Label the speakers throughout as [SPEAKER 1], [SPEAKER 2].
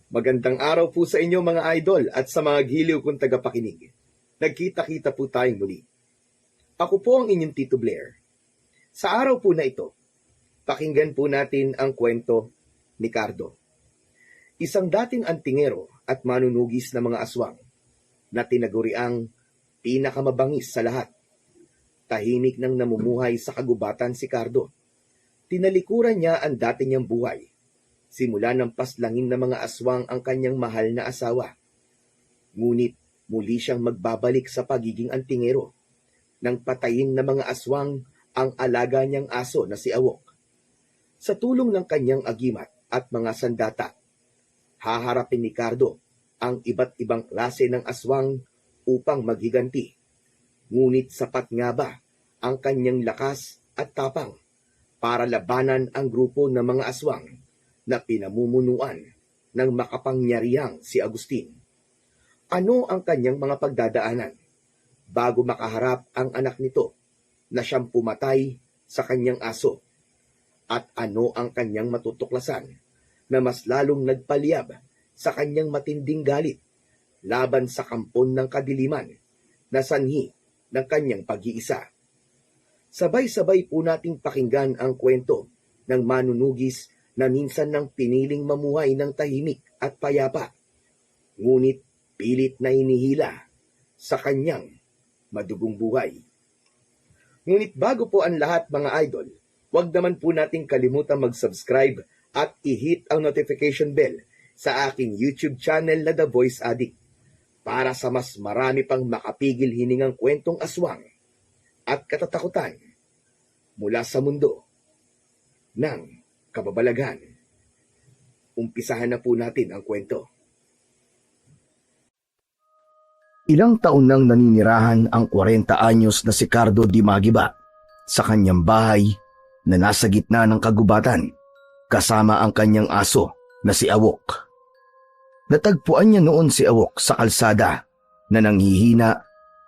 [SPEAKER 1] Magandang araw po sa inyo mga idol at sa mga giliw kong tagapakinig. Nagkita-kita po tayong muli. Ako po ang inyong Tito Blair. Sa araw po na ito, pakinggan po natin ang kwento ni Cardo. Isang dating antingero at manunugis na mga aswang na tinaguriang pinakamabangis sa lahat. Tahimik nang namumuhay sa kagubatan si Cardo. Tinalikuran niya ang dati niyang buhay. Simula ng paslangin ng mga aswang ang kanyang mahal na asawa. Ngunit muli siyang magbabalik sa pagiging antingero nang patayin ng mga aswang ang alaga niyang aso na si Awok. Sa tulong ng kanyang agimat at mga sandata, haharapin ni Cardo ang iba't ibang klase ng aswang upang maghiganti. Ngunit sapat nga ba ang kanyang lakas at tapang para labanan ang grupo ng mga aswang na pinamumunuan ng makapangyarihang si Agustin? Ano ang kanyang mga pagdadaanan bago makaharap ang anak nito na siyang pumatay sa kanyang aso? At ano ang kanyang matutuklasan na mas lalong nagpaliyab sa kanyang matinding galit laban sa kampon ng kadiliman na sanhi ng kanyang pag-iisa? Sabay-sabay po nating pakinggan ang kwento ng manunugis na minsan nang piniling mamuhay ng tahimik at payapa, ngunit pilit na hinihila sa kanyang madugong buhay. Ngunit bago po ang lahat mga idol, huwag naman po nating kalimutan mag-subscribe at i-hit ang notification bell sa aking YouTube channel na The Voice Addict para sa mas marami pang makapigil hiningang kwentong aswang at katatakutan mula sa mundo ng kababalaghan. Umpisahan na po natin ang kwento.
[SPEAKER 2] Ilang taon nang naninirahan ang 40 anyos na si Cardo Di Magiba sa kanyang bahay na nasa gitna ng kagubatan kasama ang kanyang aso na si Awok. Natagpuan niya noon si Awok sa kalsada na nanghihina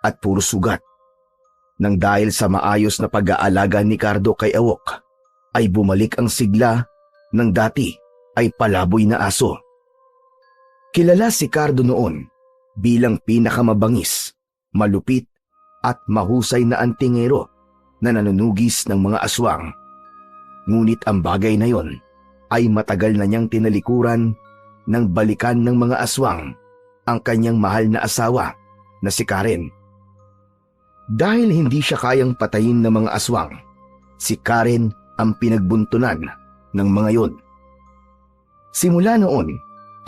[SPEAKER 2] at puro sugat. Nang dahil sa maayos na pag-aalaga ni Cardo kay Awok, ay bumalik ang sigla ng dati ay palaboy na aso. Kilala si Cardo noon bilang pinakamabangis, malupit at mahusay na antingero na nanunugis ng mga aswang. Ngunit ang bagay na yon ay matagal na niyang tinalikuran nang balikan ng mga aswang ang kanyang mahal na asawa na si Karen. Dahil hindi siya kayang patayin ng mga aswang, si Karen ang pinagbuntunan ng mga yon. Simula noon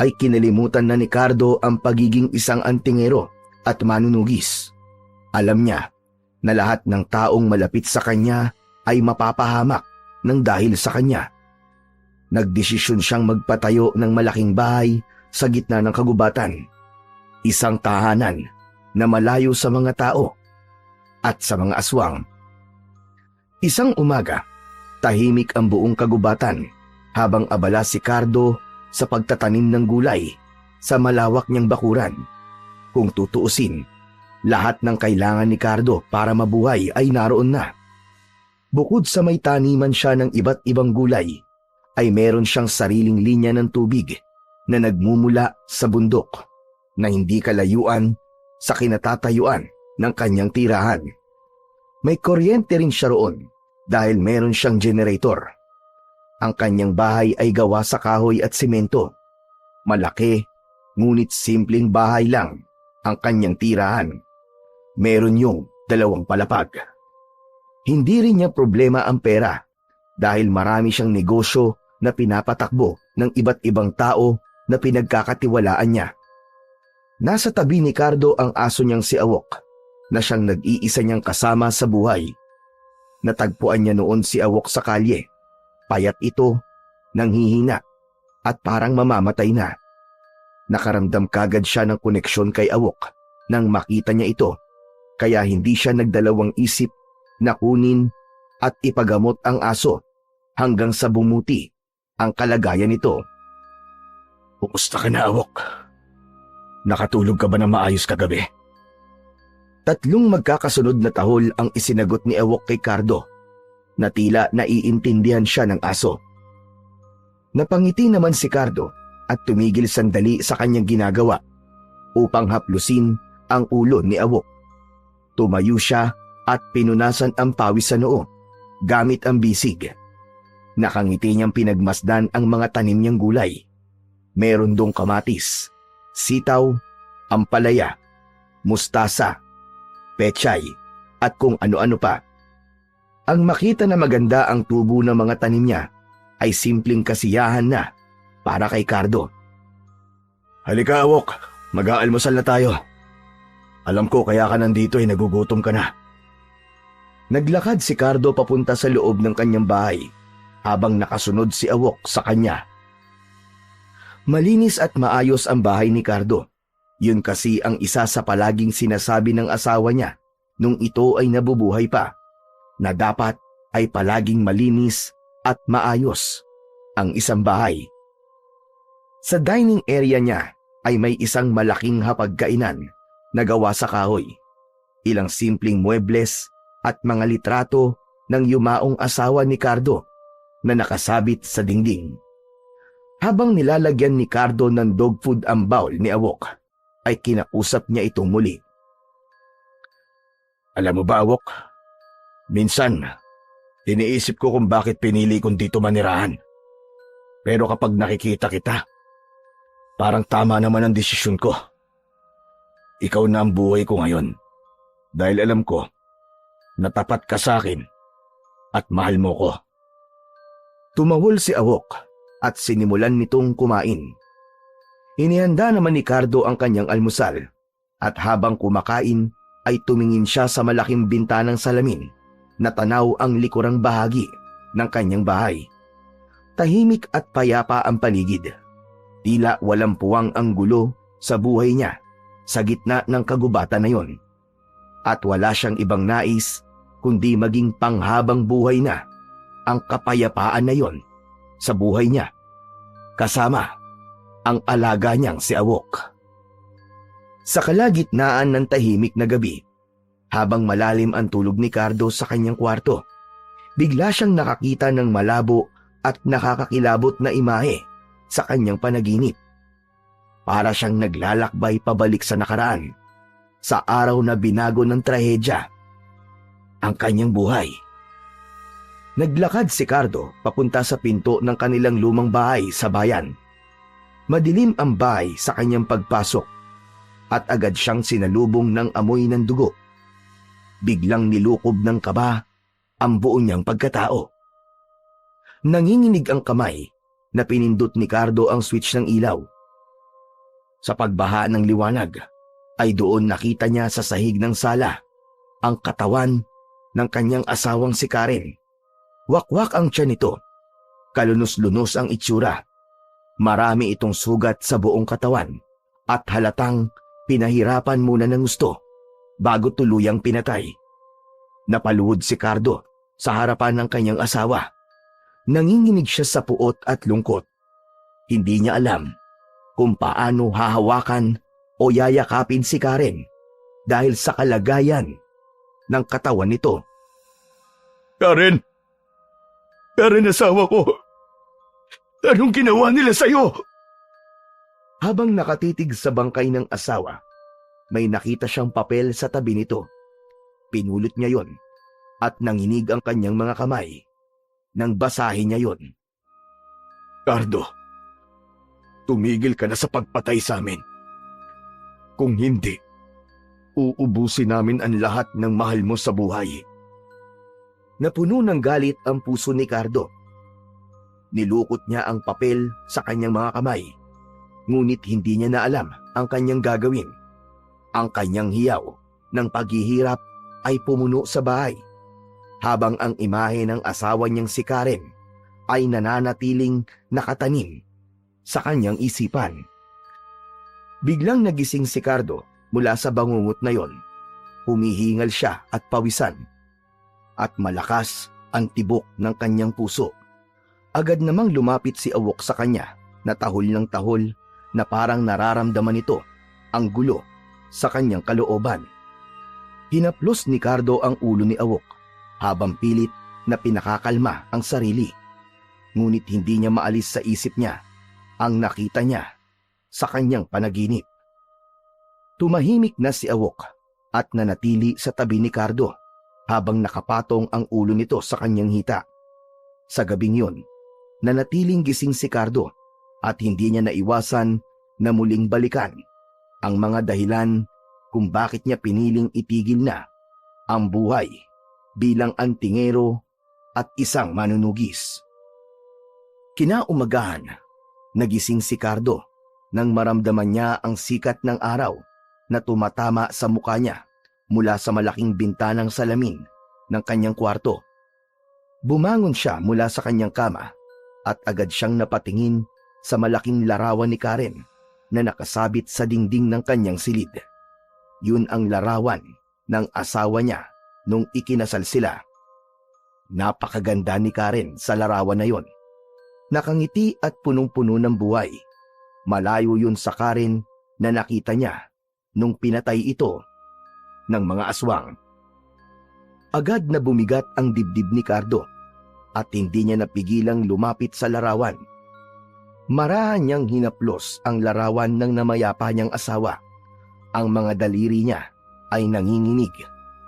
[SPEAKER 2] ay kinalimutan na ni Cardo ang pagiging isang antingero at manunugis. Alam niya na lahat ng taong malapit sa kanya ay mapapahamak ng dahil sa kanya. Nagdesisyon siyang magpatayo ng malaking bahay sa gitna ng kagubatan. Isang tahanan na malayo sa mga tao at sa mga aswang. Isang umaga, tahimik ang buong kagubatan habang abala si Cardo sa pagtatanim ng gulay sa malawak niyang bakuran. Kung tutuusin, lahat ng kailangan ni Cardo para mabuhay ay naroon na. Bukod sa may taniman siya ng iba't ibang gulay, ay meron siyang sariling linya ng tubig na nagmumula sa bundok na hindi kalayuan sa kinatatayuan ng kanyang tirahan. May kuryente rin siya roon dahil meron siyang generator. Ang kanyang bahay ay gawa sa kahoy at simento. Malaki, ngunit simpleng bahay lang ang kanyang tirahan. Meron yung 2 palapag. Hindi rin niya problema ang pera dahil marami siyang negosyo na pinapatakbo ng iba't ibang tao na pinagkakatiwalaan niya. Nasa tabi ni Cardo ang aso niyang si Awok na siyang nag-iisa niyang kasama sa buhay. Natagpuan niya noon si Awok sa kalye. Payat ito, nanghihina at parang mamamatay na. Nakaramdam kagad siya ng koneksyon kay Awok nang makita niya ito, kaya hindi siya nagdalawang isip na kunin at ipagamot ang aso hanggang sa bumuti ang kalagayan nito.
[SPEAKER 3] Kumusta ka na, Awok? Nakatulog ka ba na maayos kagabi?
[SPEAKER 2] 3 magkakasunod na tahol ang isinagot ni Awok kay Cardo na tila naiintindihan siya ng aso. Napangiti naman si Cardo at tumigil sandali sa kanyang ginagawa upang haplusin ang ulo ni Awok. Tumayo siya at pinunasan ang pawis sa noo gamit ang bisig. Nakangiti niyang pinagmasdan ang mga tanim niyang gulay. Meron dong kamatis, sitaw, ampalaya, mustasa, pechay, at kung ano-ano pa. Ang makita na maganda ang tubo ng mga tanim niya ay simpleng kasiyahan na para kay Cardo.
[SPEAKER 3] Halika, Awok. Mag-aalmusal na tayo. Alam ko kaya ka nandito ay nagugutom ka na.
[SPEAKER 2] Naglakad si Cardo papunta sa loob ng kanyang bahay habang nakasunod si Awok sa kanya. Malinis at maayos ang bahay ni Cardo. Yun kasi ang isa sa palaging sinasabi ng asawa niya nung ito ay nabubuhay pa, na dapat ay palaging malinis at maayos ang isang bahay. Sa dining area niya ay may isang malaking hapagkainan na gawa sa kahoy, ilang simpleng muebles at mga litrato ng yumaong asawa ni Cardo na nakasabit sa dingding. Habang nilalagyan ni Cardo ng dog food ang bowl ni Awok, ay kinausap niya itong muli.
[SPEAKER 3] Alam mo ba, Awok? Minsan, iniisip ko kung bakit pinili kong dito manirahan. Pero kapag nakikita kita, parang tama naman ang desisyon ko. Ikaw na ang buhay ko ngayon. Dahil alam ko na tapat ka sa akin at mahal mo ko.
[SPEAKER 2] Tumawol si Awok at sinimulan nitong kumain. Inihanda naman ni Cardo ang kanyang almusal at habang kumakain ay tumingin siya sa malaking bintanang salamin na tanaw ang likurang bahagi ng kanyang bahay. Tahimik at payapa ang paligid. Tila walang puwang ang gulo sa buhay niya sa gitna ng kagubatan na yon. At wala siyang ibang nais kundi maging panghabang buhay na ang kapayapaan na yon sa buhay niya, kasama ang alaga niyang si Awok. Sa kalagitnaan ng tahimik na gabi, habang malalim ang tulog ni Cardo sa kanyang kwarto, bigla siyang nakakita ng malabo at nakakakilabot na imahe sa kanyang panaginip. Para siyang naglalakbay pabalik sa nakaraan, sa araw na binago ng trahedya ang kanyang buhay. Naglakad si Cardo papunta sa pinto ng kanilang lumang bahay sa bayan. Madilim ang bahay sa kanyang pagpasok at agad siyang sinalubong ng amoy ng dugo. Biglang nilukob ng kaba ang buo niyang pagkatao. Nanginginig ang kamay na pinindot ni Cardo ang switch ng ilaw. Sa pagbaha ng liwanag ay doon nakita niya sa sahig ng sala ang katawan ng kanyang asawang si Karen. Wakwak ang tiyan nito. Kalunos-lunos ang itsura. Marami itong sugat sa buong katawan at halatang pinahirapan muna ng gusto bago tuluyang pinatay. Napaluhod si Cardo sa harapan ng kanyang asawa. Nanginginig siya sa puot at lungkot. Hindi niya alam kung paano hahawakan o yayakapin si Karen dahil sa kalagayan ng katawan nito.
[SPEAKER 3] Karen! Karen, asawa ko! Anong ginawa nila sa'yo?
[SPEAKER 2] Habang nakatitig sa bangkay ng asawa, may nakita siyang papel sa tabi nito. Pinulot niya yon at nanginig ang kanyang mga kamay nang basahin niya yon.
[SPEAKER 3] Cardo, tumigil ka na sa pagpatay sa amin. Kung hindi, uubusin namin ang lahat ng mahal mo sa buhay.
[SPEAKER 2] Napuno ng galit ang puso ni Cardo. Nilukot niya ang papel sa kanyang mga kamay, ngunit hindi niya na alam ang kanyang gagawin. Ang kanyang hiyaw ng paghihirap ay pumuno sa bahay, habang ang imahe ng asawa niyang si Karen ay nananatiling nakatanim sa kanyang isipan. Biglang nagising si Cardo mula sa bangungot na yon. Humihingal siya at pawisan, at malakas ang tibok ng kanyang puso. Agad namang lumapit si Awok sa kanya na tahol ng tahol na parang nararamdaman nito ang gulo sa kanyang kalooban. Hinaplos ni Cardo ang ulo ni Awok habang pilit na pinakakalma ang sarili. Ngunit hindi niya maalis sa isip niya ang nakita niya sa kanyang panaginip. Tumahimik na si Awok at nanatili sa tabi ni Cardo habang nakapatong ang ulo nito sa kanyang hita. Sa gabing yun, nanatiling gising si Cardo at hindi niya naiwasan na muling balikan ang mga dahilan kung bakit niya piniling itigil na ang buhay bilang antingero at isang manunugis. Kinaumagahan, nagising si Cardo nang maramdaman niya ang sikat ng araw na tumatama sa mukha niya mula sa malaking bintanang salamin ng kanyang kwarto. Bumangon siya mula sa kanyang kama at agad siyang napatingin sa malaking larawan ni Karen na nakasabit sa dingding ng kanyang silid. Yun ang larawan ng asawa niya nung ikinasal sila. Napakaganda ni Karen sa larawan na yon. Nakangiti at punong-puno ng buhay. Malayo yun sa Karen na nakita niya nung pinatay ito ng mga aswang. Agad na bumigat ang dibdib ni Cardo at hindi niya napigilang lumapit sa larawan. Marahan niyang hinaplos ang larawan ng namayapa niyang asawa. Ang mga daliri niya ay nanginginig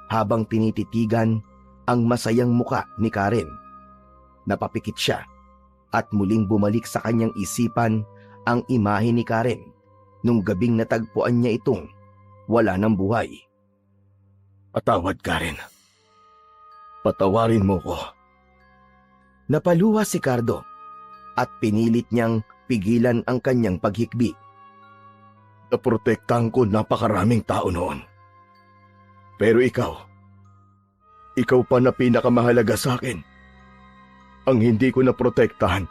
[SPEAKER 2] habang tinititigan ang masayang muka ni Karen. Napapikit siya at muling bumalik sa kanyang isipan ang imahe ni Karen nung gabing natagpuan niya itong wala ng buhay.
[SPEAKER 3] Patawad, Karen. Patawarin mo ko.
[SPEAKER 2] Napaluha si Cardo at pinilit niyang pigilan ang kanyang paghikbi.
[SPEAKER 3] Naprotektahan ko napakaraming tao noon. Pero ikaw pa na pinakamahalaga sa akin. Ang hindi ko naprotektahan.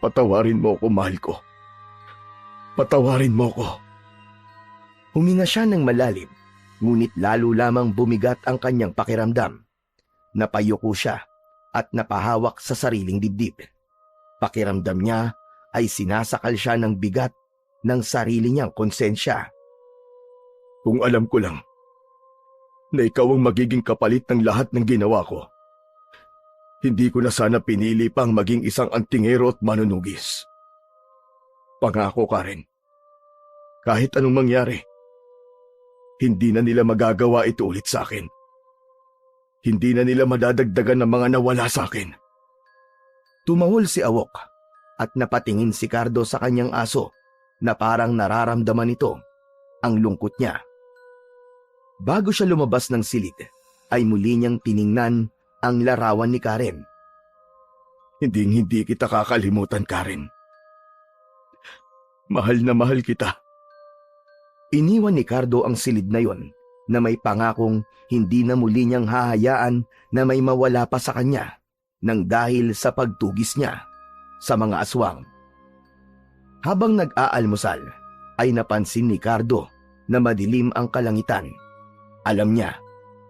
[SPEAKER 3] Patawarin mo ko, mahal ko. Patawarin mo ko.
[SPEAKER 2] Huminga siya ng malalim, ngunit lalo lamang bumigat ang kanyang pakiramdam. Napayuko siya at napahawak sa sariling dibdib. Pakiramdam niya ay sinasakal siya ng bigat ng sarili niyang konsensya.
[SPEAKER 3] Kung alam ko lang na ikaw ang magiging kapalit ng lahat ng ginawa ko, hindi ko na sana pinili pang maging isang antingero at manunugis. Pangako, Karen, kahit anong mangyari, hindi na nila magagawa ito ulit sa akin. Hindi na nila madadagdagan ng mga nawala sa akin.
[SPEAKER 2] Tumahol si Awok at napatingin si Cardo sa kanyang aso na parang nararamdaman nito ang lungkot niya. Bago siya lumabas ng silid, ay muli niyang tiningnan ang larawan ni Karen.
[SPEAKER 3] Hindi kita kakalimutan, Karen. Mahal na mahal kita.
[SPEAKER 2] Iniwan ni Cardo ang silid na yon na may pangakong hindi na muli niyang hahayaan na may mawala pa sa kanya nang dahil sa pagtugis niya sa mga aswang. Habang nag-aalmusal, ay napansin ni Cardo na madilim ang kalangitan. Alam niya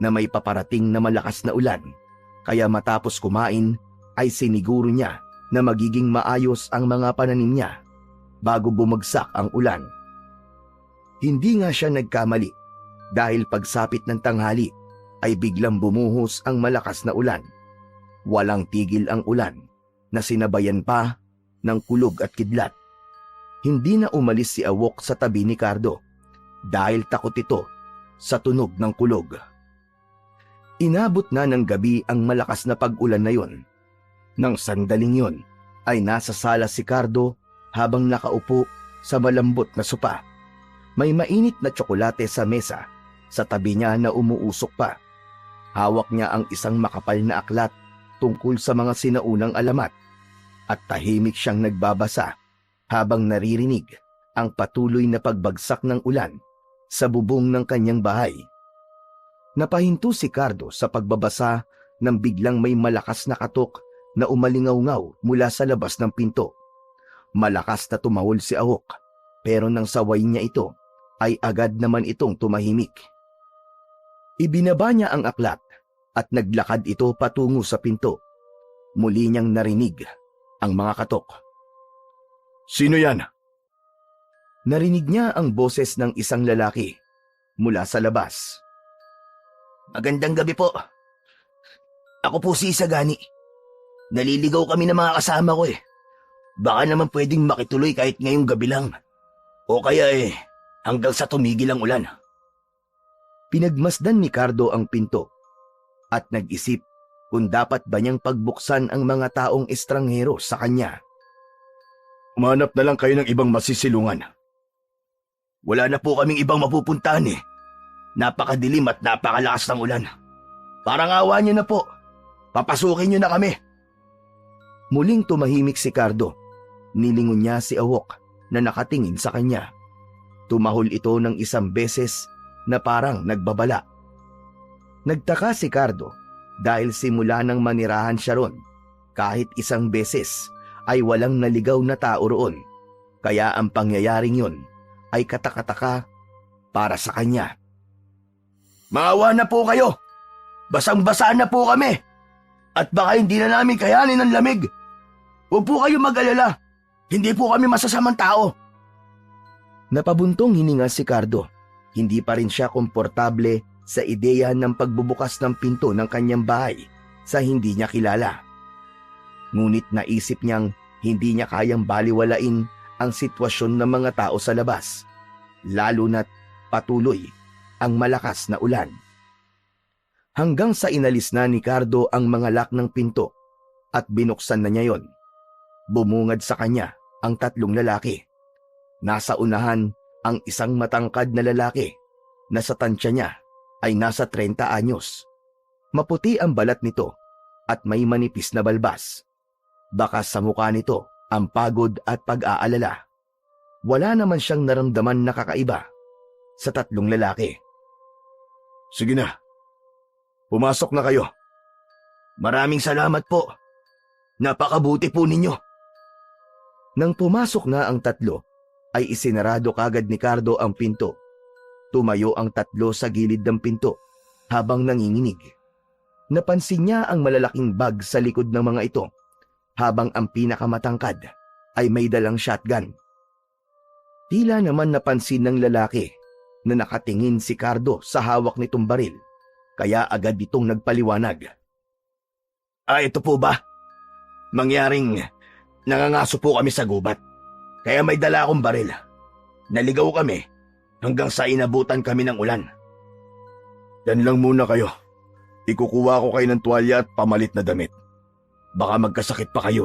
[SPEAKER 2] na may paparating na malakas na ulan, kaya matapos kumain ay siniguro niya na magiging maayos ang mga pananim niya bago bumagsak ang ulan. Hindi nga siya nagkamali dahil pagsapit ng tanghali ay biglang bumuhos ang malakas na ulan. Walang tigil ang ulan na sinabayan pa ng kulog at kidlat. Hindi na umalis si Awok sa tabi ni Cardo dahil takot ito sa tunog ng kulog. Inabot na ng gabi ang malakas na pag-ulan na yon. Nang sandaling yon ay nasa sala si Cardo habang nakaupo sa malambot na sopa. May mainit na tsokolate sa mesa, sa tabi niya na umuusok pa. Hawak niya ang isang makapal na aklat tungkol sa mga sinaunang alamat at tahimik siyang nagbabasa habang naririnig ang patuloy na pagbagsak ng ulan sa bubong ng kanyang bahay. Napahinto si Cardo sa pagbabasa nang biglang may malakas na katok na umalingaw-ngaw mula sa labas ng pinto. Malakas na tumahol si Awok, pero nang sawayin niya ito, ay agad naman itong tumahimik. Ibinaba niya ang aklat at naglakad ito patungo sa pinto. Muli niyang narinig ang mga katok.
[SPEAKER 3] Sino yan?
[SPEAKER 2] Narinig niya ang boses ng isang lalaki mula sa labas. Magandang gabi po. Ako po si Isagani. Naliligaw kami ng mga kasama ko eh.
[SPEAKER 3] Baka naman pwedeng makituloy kahit ngayong gabi lang. O kaya hanggang sa tumigil ang ulan.
[SPEAKER 2] Pinagmasdan ni Cardo ang pinto at nag-isip kung dapat ba niyang pagbuksan ang mga taong estranghero sa kanya.
[SPEAKER 3] Umanap na lang kayo ng ibang masisilungan. Wala na po kaming ibang mapupuntahan Napakadilim at napakalakas ng ulan. Parang awa niyo na po. Papasukin niyo na kami.
[SPEAKER 2] Muling tumahimik si Cardo. Nilingon niya si Awok na nakatingin sa kanya. Tumahol ito ng isang beses na parang nagbabala. Nagtaka si Cardo dahil simula nang manirahan siya ron, kahit isang beses ay walang naligaw na tao roon. Kaya ang pangyayaring yon ay katakataka para sa kanya.
[SPEAKER 3] Maawa na po kayo. Basang-basa na po kami. At baka hindi na namin kayanin ang lamig. Huwag po kayo mag-alala. Hindi po kami masasamang tao.
[SPEAKER 2] Napabuntong hininga si Cardo. Hindi pa rin siya komportable sa ideya ng pagbubukas ng pinto ng kanyang bahay sa hindi niya kilala. Ngunit naisip niyang hindi niya kayang baliwalain ang sitwasyon ng mga tao sa labas, lalo na't patuloy ang malakas na ulan. Hanggang sa inalis na ni Cardo ang mga lock ng pinto at binuksan na niya yon. Bumungad sa kanya ang tatlong lalaki. Nasa unahan ang isang matangkad na lalaki na sa tansya niya ay nasa 30 anyos. Maputi ang balat nito at may manipis na balbas. Baka sa mukha nito ang pagod at pag-aalala. Wala naman siyang naramdaman na kakaiba sa tatlong lalaki.
[SPEAKER 3] Sige na. Pumasok na kayo. Maraming salamat po. Napakabuti po ninyo.
[SPEAKER 2] Nang pumasok na ang tatlo, ay isinarado kagad ni Cardo ang pinto. Tumayo ang tatlo sa gilid ng pinto habang nanginginig. Napansin niya ang malalaking bag sa likod ng mga ito, habang ang pinakamatangkad ay may dalang shotgun. Tila naman napansin ng lalaki na nakatingin si Cardo sa hawak nitong baril, kaya agad itong nagpaliwanag.
[SPEAKER 3] Ito po ba? Mangyaring nangangaso po kami sa gubat, kaya may dala akong baril. Naligaw kami hanggang sa inabutan kami ng ulan. Yan lang muna kayo. Ikukuha ko kayo ng tuwalya at pamalit na damit. Baka magkasakit pa kayo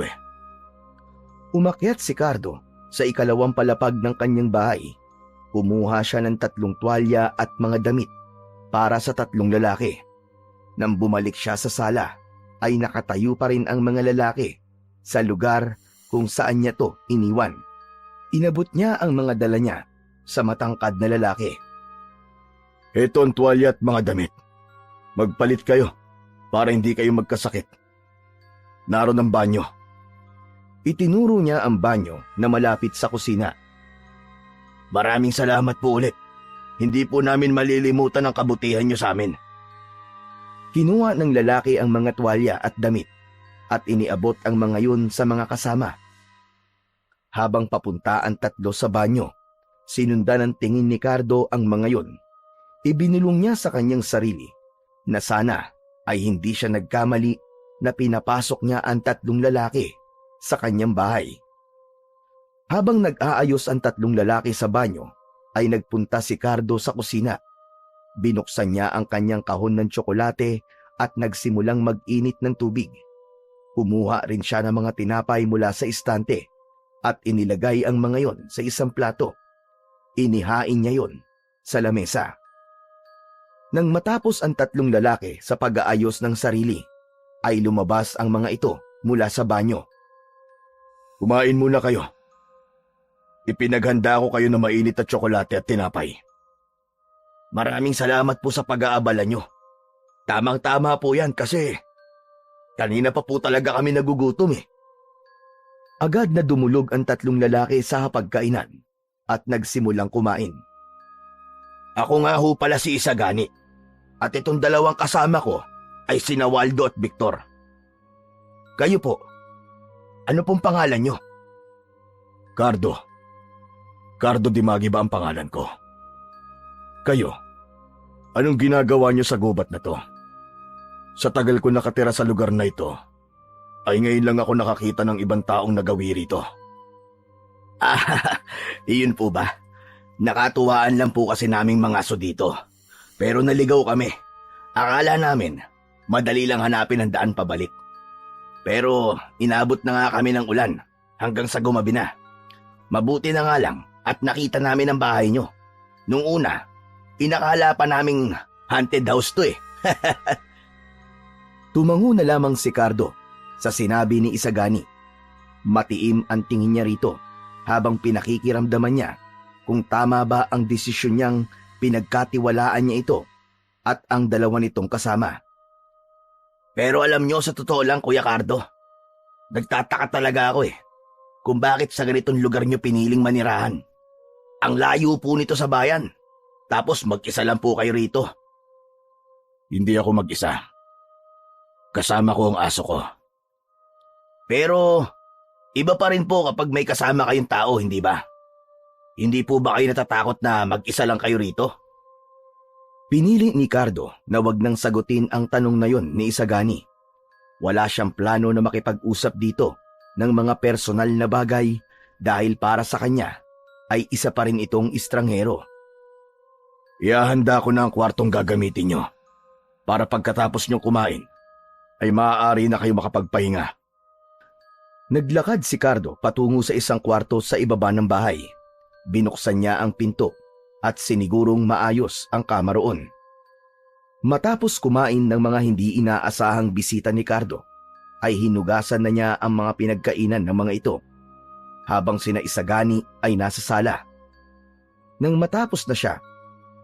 [SPEAKER 2] Umakyat si Cardo sa ikalawang palapag ng kanyang bahay. Kumuha siya ng 3 tuwalya at mga damit para sa 3 lalaki. Nang bumalik siya sa sala, ay nakatayo pa rin ang mga lalaki sa lugar kung saan niya to iniwan. Inabot niya ang mga dala niya sa matangkad na lalaki.
[SPEAKER 3] Ito ang tuwalya at mga damit. Magpalit kayo para hindi kayo magkasakit. Naroon ang banyo.
[SPEAKER 2] Itinuro niya ang banyo na malapit sa kusina.
[SPEAKER 3] Maraming salamat po ulit. Hindi po namin malilimutan ang kabutihan niyo sa amin.
[SPEAKER 2] Kinuha ng lalaki ang mga tuwalya at damit at iniabot ang mga yun sa mga kasama. Habang papunta ang tatlo sa banyo, sinundan ng tingin ni Cardo ang mga yun. Ibinulong niya sa kanyang sarili na sana ay hindi siya nagkamali na pinapasok niya ang 3 lalaki sa kanyang bahay. Habang nag-aayos ang 3 lalaki sa banyo, ay nagpunta si Cardo sa kusina. Binuksan niya ang kanyang kahon ng tsokolate at nagsimulang mag-init ng tubig. Kumuha rin siya ng mga tinapay mula sa istante at inilagay ang mga yon sa isang plato. Inihain niya yon sa lamesa. Nang matapos ang 3 lalaki sa pag-aayos ng sarili, ay lumabas ang mga ito mula sa banyo.
[SPEAKER 3] Kumain muna kayo. Ipinaghanda ko kayo ng mainit na tsokolate at tinapay. Maraming salamat po sa pag-aabala nyo. Tamang-tama po yan kasi kanina pa po talaga kami nagugutom
[SPEAKER 2] Agad na dumulog ang 3 lalaki sa hapagkainan at nagsimulang kumain.
[SPEAKER 3] Ako nga ho pala si Isagani at itong 2 kasama ko ay sina Waldo at Victor. Kayo po, ano pong pangalan nyo? Cardo. Cardo Dimagi ba ang pangalan ko? Kayo, anong ginagawa nyo sa gubat na to? Sa tagal ko nakatira sa lugar na ito, ay ngayon lang ako nakakita ng ibang taong nagawi rito. Ah, iyon po ba? Nakatuwaan lang po kasi naming mga aso dito. Pero naligaw kami. Akala namin, madali lang hanapin ang daan pabalik. Pero inabot na nga kami ng ulan hanggang sa gumabi na. Mabuti na nga lang at nakita namin ang bahay nyo. Nung una, inakala pa naming haunted house to eh.
[SPEAKER 2] Tumango na lamang si Cardo sa sinabi ni Isagani. Matiim ang tingin niya rito habang pinakikiramdaman niya kung tama ba ang desisyon niyang pinagkatiwalaan niya ito at ang dalawa nitong kasama.
[SPEAKER 3] Pero alam nyo, sa totoo lang, Kuya Cardo, nagtataka talaga ako eh kung bakit sa ganitong lugar nyo piniling manirahan. Ang layo po nito sa bayan, tapos mag-isa lang po kayo rito. Hindi ako mag-isa. Kasama ko ang aso ko. Pero iba pa rin po kapag may kasama kayong tao, hindi ba? Hindi po ba kayo natatakot na mag-isa lang kayo rito?
[SPEAKER 2] Pinili ni Cardo na wag nang sagutin ang tanong na yon ni Isagani. Wala siyang plano na makipag-usap dito ng mga personal na bagay dahil para sa kanya ay isa pa rin itong estranghero.
[SPEAKER 3] Ihahanda ko na ang kwartong gagamitin nyo para pagkatapos nyo kumain ay maaari na kayo makapagpahinga.
[SPEAKER 2] Naglakad si Cardo patungo sa isang kwarto sa ibaba ng bahay. Binuksan niya ang pinto at sinigurong maayos ang kama roon. Matapos kumain ng mga hindi inaasahang bisita ni Cardo, ay hinugasan na niya ang mga pinagkainan ng mga ito, habang sina Isagani ay nasa sala. Nang matapos na siya,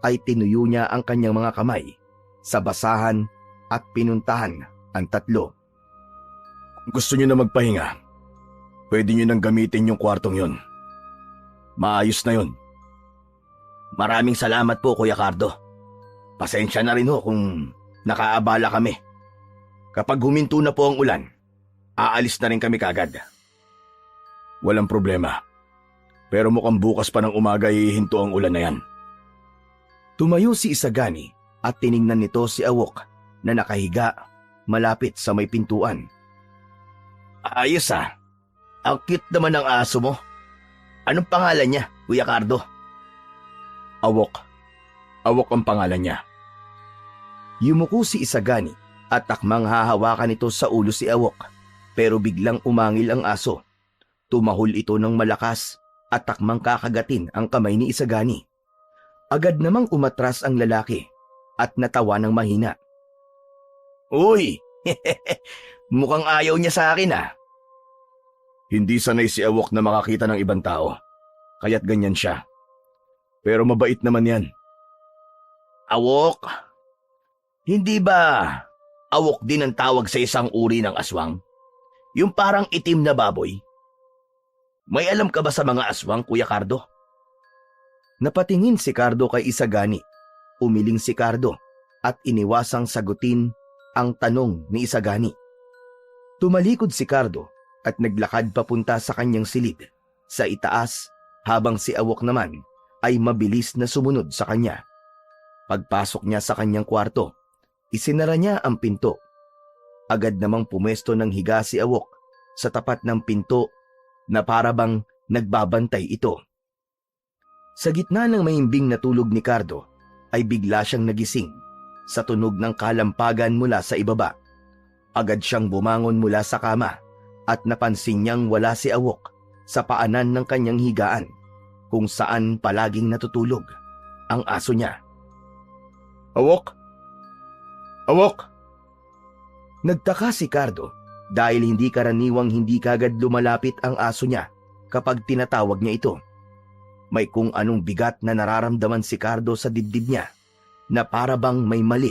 [SPEAKER 2] ay tinuyo niya ang kanyang mga kamay sa basahan at pinuntahan ang tatlo.
[SPEAKER 3] Kung gusto nyo na magpahinga, pwede nyo nang gamitin yung kwartong yon. Maayos na yon. Maraming salamat po, Kuya Cardo. Pasensya na rin ho kung nakaabala kami. Kapag huminto na po ang ulan, aalis na rin kami kagad. Walang problema. Pero mukhang bukas pa ng umaga hihinto ang ulan na yan.
[SPEAKER 2] Tumayo si Isagani at tiningnan nito si Awok na nakahiga malapit sa may pintuan.
[SPEAKER 3] Ayos ah. Ang cute naman ng aso mo. Anong pangalan niya, Kuya Cardo? Awok. Awok ang pangalan niya.
[SPEAKER 2] Yumuko si Isagani at takmang hahawakan ito sa ulo si Awok, pero biglang umangil ang aso. Tumahol ito ng malakas at takmang kakagatin ang kamay ni Isagani. Agad namang umatras ang lalaki at natawa ng mahina.
[SPEAKER 3] Uy! Mukhang ayaw niya sa akin ah. Hindi sanay si Awok na makakita ng ibang tao, kaya't ganyan siya. Pero mabait naman yan. Awok? Hindi ba awok din ang tawag sa isang uri ng aswang? Yung parang itim na baboy? May alam ka ba sa mga aswang, Kuya Cardo?
[SPEAKER 2] Napatingin si Cardo kay Isagani. Umiling si Cardo at iniwasang sagutin ang tanong ni Isagani. Tumalikod si Cardo at naglakad papunta sa kanyang silid sa itaas habang si Awok naman ay mabilis na sumunod sa kanya. Pagpasok niya sa kanyang kwarto, isinara niya ang pinto. Agad namang pumesto ng higa si Awok sa tapat ng pinto na parabang nagbabantay ito. Sa gitna ng mahimbing na tulog ni Cardo ay bigla siyang nagising sa tunog ng kalampagan mula sa ibaba. Agad siyang bumangon mula sa kama at napansin niyang wala si Awok sa paanan ng kanyang higaan kung saan palaging natutulog ang aso niya.
[SPEAKER 3] Awok? Awok?
[SPEAKER 2] Nagtaka si Cardo dahil hindi karaniwang hindi kagad lumalapit ang aso niya kapag tinatawag niya ito. May kung anong bigat na nararamdaman si Cardo sa dibdib niya na parabang may mali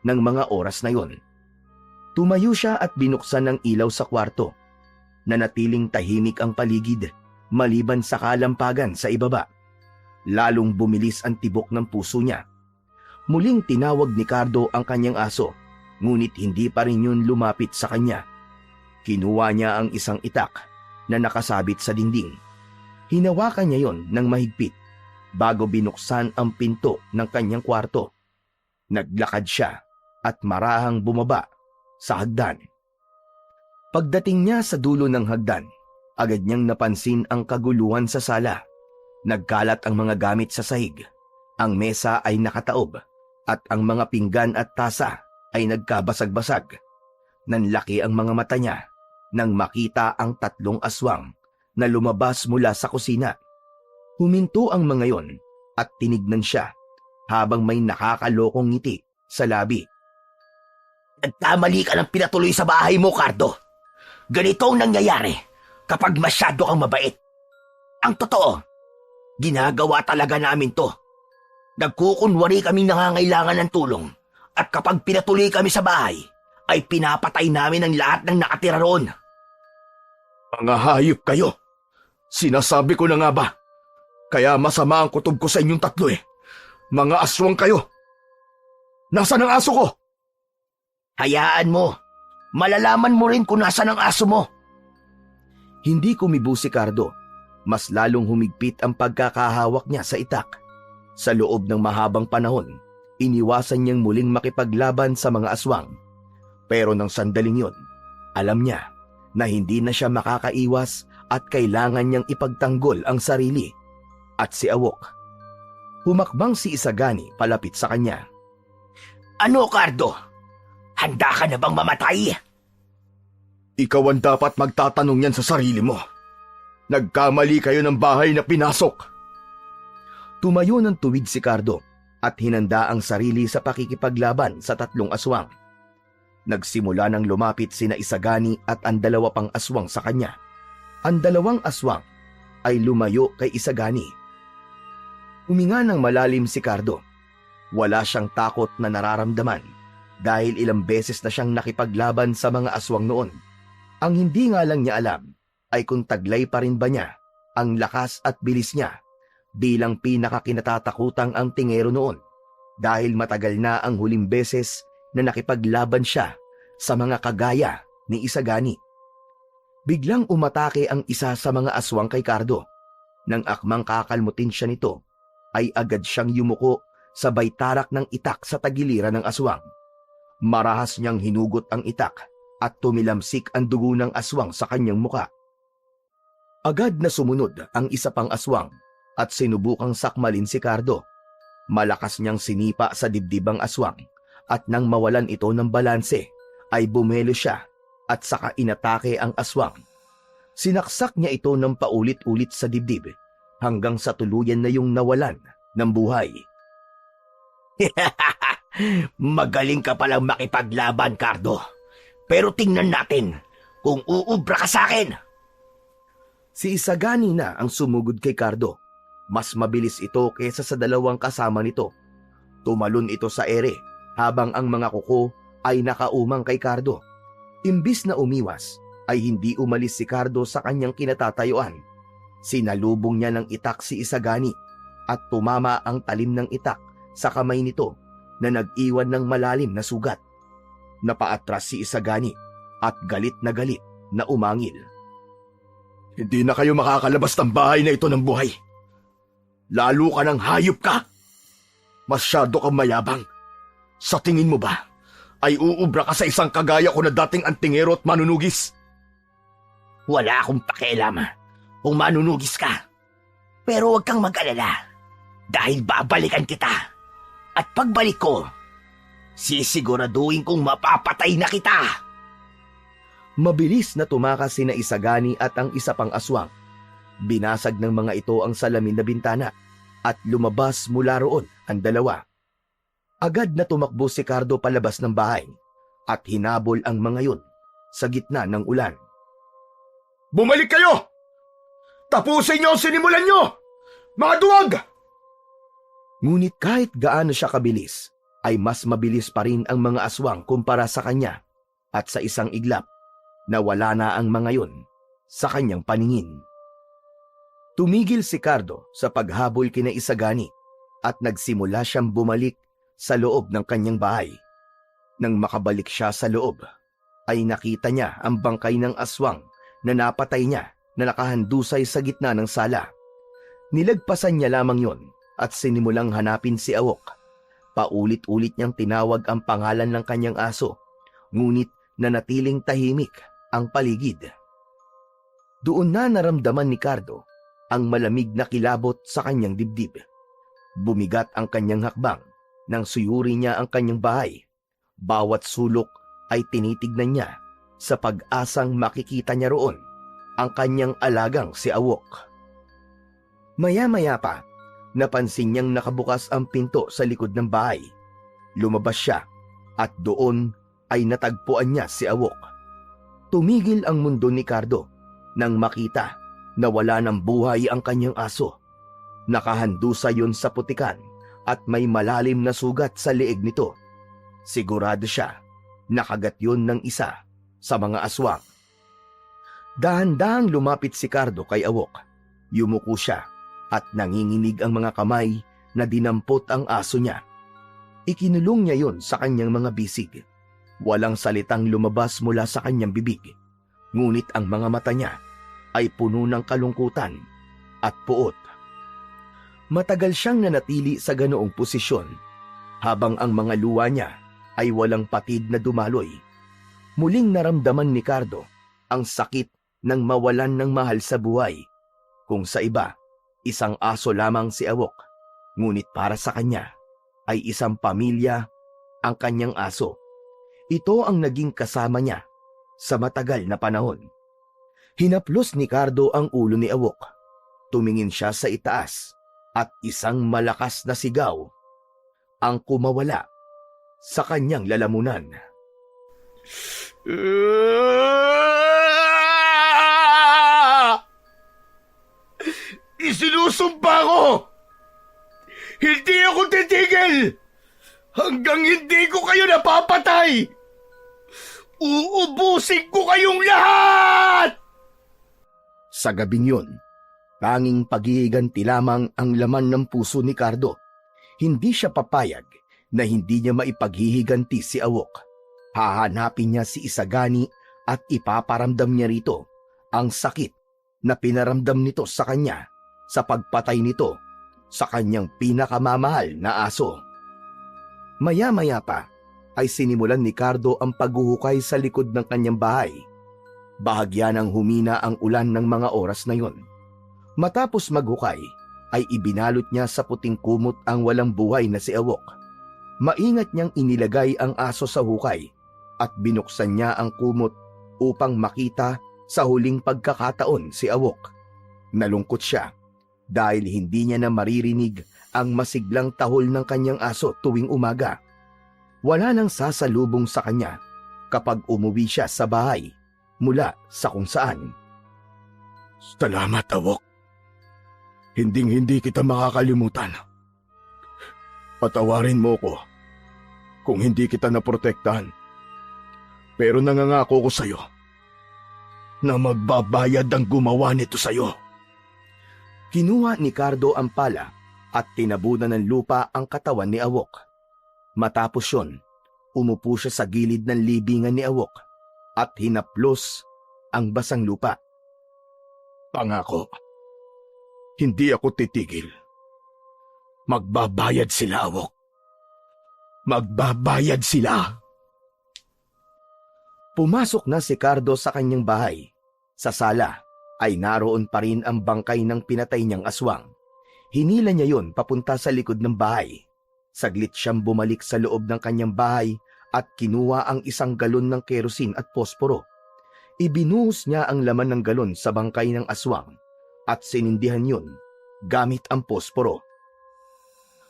[SPEAKER 2] ng mga oras na yon. Tumayo siya at binuksan ang ilaw sa kwarto. Nanatiling tahimik ang paligid maliban sa kalampagan sa ibaba. Lalong bumilis ang tibok ng puso niya. Muling tinawag ni Cardo ang kanyang aso, ngunit hindi pa rin yun lumapit sa kanya. Kinuha niya ang isang itak na nakasabit sa dingding. Hinawakan niya yon ng mahigpit bago binuksan ang pinto ng kanyang kwarto. Naglakad siya at marahang bumaba sa hagdan. Pagdating niya sa dulo ng hagdan, Agad niyang napansin ang kaguluhan sa sala. Nagkalat ang mga gamit sa sahig. Ang mesa ay nakataob at ang mga pinggan at tasa ay nagkabasag-basag. Nanlaki ang mga mata niya nang makita ang 3 aswang na lumabas mula sa kusina. Huminto ang mga yon at tinignan siya habang may nakakalokong ngiti sa labi. Nagkamali ka ng pinatuloy sa bahay mo, Cardo. Ganito ang nangyayari kapag masyado kang mabait. Ang totoo, ginagawa talaga namin to. Nagkukunwari kaming nangangailangan ng tulong at kapag pinatuloy kami sa bahay, ay pinapatay namin ang lahat ng nakatira roon.
[SPEAKER 3] Mga hayop kayo! Sinasabi ko na nga ba? Kaya masama ang kutob ko sa inyong 3 eh. Mga aswang kayo! Nasaan ang aso ko?
[SPEAKER 2] Hayaan mo. Malalaman mo rin kung nasaan ang aso mo. Hindi kumibo si Cardo. Mas lalong humigpit ang pagkakahawak niya sa itak. Sa loob ng mahabang panahon, iniwasan niyang muling makipaglaban sa mga aswang. Pero nang sandaling yon, alam niya na hindi na siya makakaiwas at kailangan niyang ipagtanggol ang sarili at si Awok. Humakbang si Isagani palapit sa kanya. Ano, Cardo? Handa ka na bang mamatay?
[SPEAKER 3] Ikaw ang dapat magtatanong yan sa sarili mo. Nagkamali kayo ng bahay na pinasok.
[SPEAKER 2] Tumayo ng tuwid si Cardo at hinanda ang sarili sa pakikipaglaban sa 3 aswang. Nagsimula nang lumapit sina Isagani at ang 2 pang aswang sa kanya. Ang 2 aswang ay lumayo kay Isagani. Huminga ng malalim si Cardo. Wala siyang takot na nararamdaman dahil ilang beses na siyang nakipaglaban sa mga aswang noon. Ang hindi nga lang niya alam ay kung taglay pa rin ba niya ang lakas at bilis niya bilang pinakakinatatakutang ang tingero noon dahil matagal na ang huling beses na nakipaglaban siya sa mga kagaya ni Isagani. Biglang umatake ang isa sa mga aswang kay Cardo. Nang akmang kakalmutin siya nito, ay agad siyang yumuko sa baytarak ng itak sa tagiliran ng aswang. Marahas niyang hinugot ang itak at tumilamsik ang dugo ng aswang sa kanyang muka. Agad na sumunod ang isa pang aswang at sinubukang sakmalin si Cardo. Malakas niyang sinipa sa dibdib ang aswang at nang mawalan ito ng balanse ay bumelo siya at saka inatake ang aswang. Sinaksak niya ito ng paulit-ulit sa dibdib hanggang sa tuluyan na yung nawalan ng buhay. Magaling ka palang makipaglaban, Cardo. Pero tingnan natin kung uubra ka sa akin. Si Isagani na ang sumugod kay Cardo. Mas mabilis ito kaysa sa 2 kasama nito. Tumalon ito sa ere habang ang mga kuko ay nakaumang kay Cardo. Imbis na umiwas, ay hindi umalis si Cardo sa kanyang kinatatayuan. Sinalubong niya ng itak si Isagani at tumama ang talim ng itak sa kamay nito na nag-iwan ng malalim na sugat. Napaatras si Isagani at galit na umangil.
[SPEAKER 3] Hindi na kayo makakalabas ng bahay na ito ng buhay. Lalo ka ng hayop ka. Masyado kang mayabang. Sa tingin mo ba, ay uubra ka sa isang kagaya ko na dating antingero at manunugis?
[SPEAKER 2] Wala akong pakialam kung manunugis ka. Pero huwag kang mag-alala dahil babalikan kita. At pagbalik ko, sisiguraduhin kong mapapatay na kita. Mabilis na tumakas sina Isagani at ang isa pang aswang. Binasag ng mga ito ang salamin na bintana at lumabas mula roon ang 2. Agad na tumakbo si Cardo palabas ng bahay at hinabol ang mga yun sa gitna ng ulan.
[SPEAKER 3] Bumalik kayo! Tapusin niyo ang sinimulan niyo! Mga duwag!
[SPEAKER 2] Ngunit kahit gaano siya kabilis, ay mas mabilis pa rin ang mga aswang kumpara sa kanya at sa isang iglap, nawala na ang mga yun sa kanyang paningin. Tumigil si Cardo sa paghabol kina Isagani at nagsimula siyang bumalik sa loob ng kanyang bahay. Nang makabalik siya sa loob, ay nakita niya ang bangkay ng aswang na napatay niya na nakahandusay sa gitna ng sala. Nilagpasan niya lamang yon at sinimulang hanapin si Awok. Paulit-ulit niyang tinawag ang pangalan ng kanyang aso, ngunit nanatiling tahimik ang paligid. Doon na naramdaman ni Cardo ang malamig na kilabot sa kanyang dibdib. Bumigat ang kanyang hakbang nang suyuri niya ang kanyang bahay. Bawat sulok ay tinitignan niya sa pag-asang makikita niya roon ang kanyang alagang si Awok. Maya-maya pa, napansin niyang nakabukas ang pinto sa likod ng bahay. Lumabas siya at doon ay natagpuan niya si Awok. Tumigil ang mundo ni Cardo nang makita na wala ng buhay ang kanyang aso. Nakahandusa yun sa putikan at may malalim na sugat sa leeg nito. Sigurado siya nakagat yun ng isa sa mga aswang. Dahan-dahang lumapit si Cardo kay Awok. Yumuko siya at nanginginig ang mga kamay na dinampot ang aso niya. Ikinulong niya yon sa kanyang mga bisig. Walang salitang lumabas mula sa kanyang bibig. Ngunit ang mga mata niya ay puno ng kalungkutan at puot. Matagal siyang nanatili sa ganoong posisyon habang ang mga luha niya ay walang patid na dumaloy. Muling naramdaman ni Cardo ang sakit ng mawalan ng mahal sa buhay. Kung sa iba, isang aso lamang si Awok, ngunit para sa kanya ay isang pamilya ang kanyang aso. Ito ang naging kasama niya sa matagal na panahon. Hinaplos ni Cardo ang ulo ni Awok. Tumingin siya sa itaas at isang malakas na sigaw ang kumawala sa kanyang lalamunan.
[SPEAKER 3] Isinusumpa ko! Hindi ako titigil! Hanggang hindi ko kayo napapatay! Uubusin ko kayong lahat!
[SPEAKER 2] Sa gabing yun, tanging paghihiganti lamang ang laman ng puso ni Cardo. Hindi siya papayag na hindi niya maipaghihiganti si Awok. Hahanapin niya si Isagani at ipaparamdam niya rito ang sakit na pinaramdam nito sa kanya sa pagpatay nito sa kanyang pinakamamahal na aso. Maya-maya pa ay sinimulan ni Cardo ang paghuhukay sa likod ng kanyang bahay. Bahagya nang humina ang ulan ng mga oras na yon. Matapos maghukay, ay ibinalot niya sa puting kumot ang walang buhay na si Awok. Maingat niyang inilagay ang aso sa hukay at binuksan niya ang kumot upang makita sa huling pagkakataon si Awok. Nalungkot siya dahil hindi niya na maririnig ang masiglang tahol ng kanyang aso tuwing umaga. Wala nang sasalubong sa kanya kapag umuwi siya sa bahay mula sa kung saan.
[SPEAKER 3] Salamat, Awok. Hinding-hindi kita makakalimutan. Patawarin mo ko kung hindi kita naprotektahan. Pero nangangako ko sa'yo na magbabayad ang gumawa nito sa'yo.
[SPEAKER 2] Kinuha ni Cardo ang pala at tinabunan ng lupa ang katawan ni Awok. Matapos yon, umupo siya sa gilid ng libingan ni Awok at hinaplos ang basang lupa.
[SPEAKER 3] Pangako, hindi ako titigil. Magbabayad sila, Awok. Magbabayad sila.
[SPEAKER 2] Pumasok na si Cardo sa kanyang bahay. Sa sala ay naroon pa rin ang bangkay ng pinatay niyang aswang. Hinila niya yon papunta sa likod ng bahay. Saglit siyang bumalik sa loob ng kanyang bahay at kinuha ang isang galon ng kerosin at posporo. Ibinuhos niya ang laman ng galon sa bangkay ng aswang at sinindihan yun gamit ang posporo.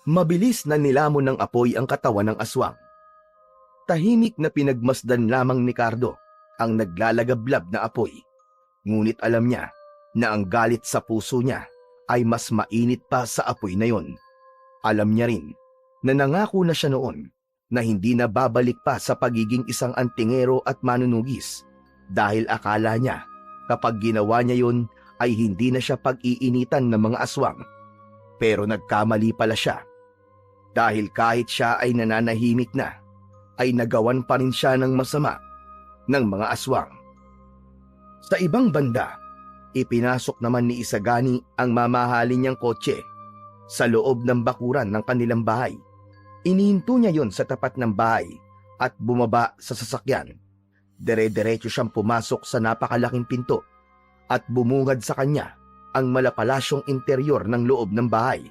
[SPEAKER 2] Mabilis na nilamon ng apoy ang katawan ng aswang. Tahimik na pinagmasdan lamang ni Cardo ang naglalagablab na apoy. Ngunit alam niya na ang galit sa puso niya ay mas mainit pa sa apoy na yon. Alam niya rin na nangako na siya noon na hindi na babalik pa sa pagiging isang antingero at manunugis dahil akala niya kapag ginawa niya yon ay hindi na siya pag-iinitan ng mga aswang. Pero nagkamali pala siya dahil kahit siya ay nananahimik na, ay nagawan pa rin siya ng masama ng mga aswang. Sa ibang banda, ipinasok naman ni Isagani ang mamahalin niyang kotse sa loob ng bakuran ng kanilang bahay. Inihinto niya yon sa tapat ng bahay at bumaba sa sasakyan. Dire-diretso siyang pumasok sa napakalaking pinto at bumungad sa kanya ang malapalasyong interior ng loob ng bahay.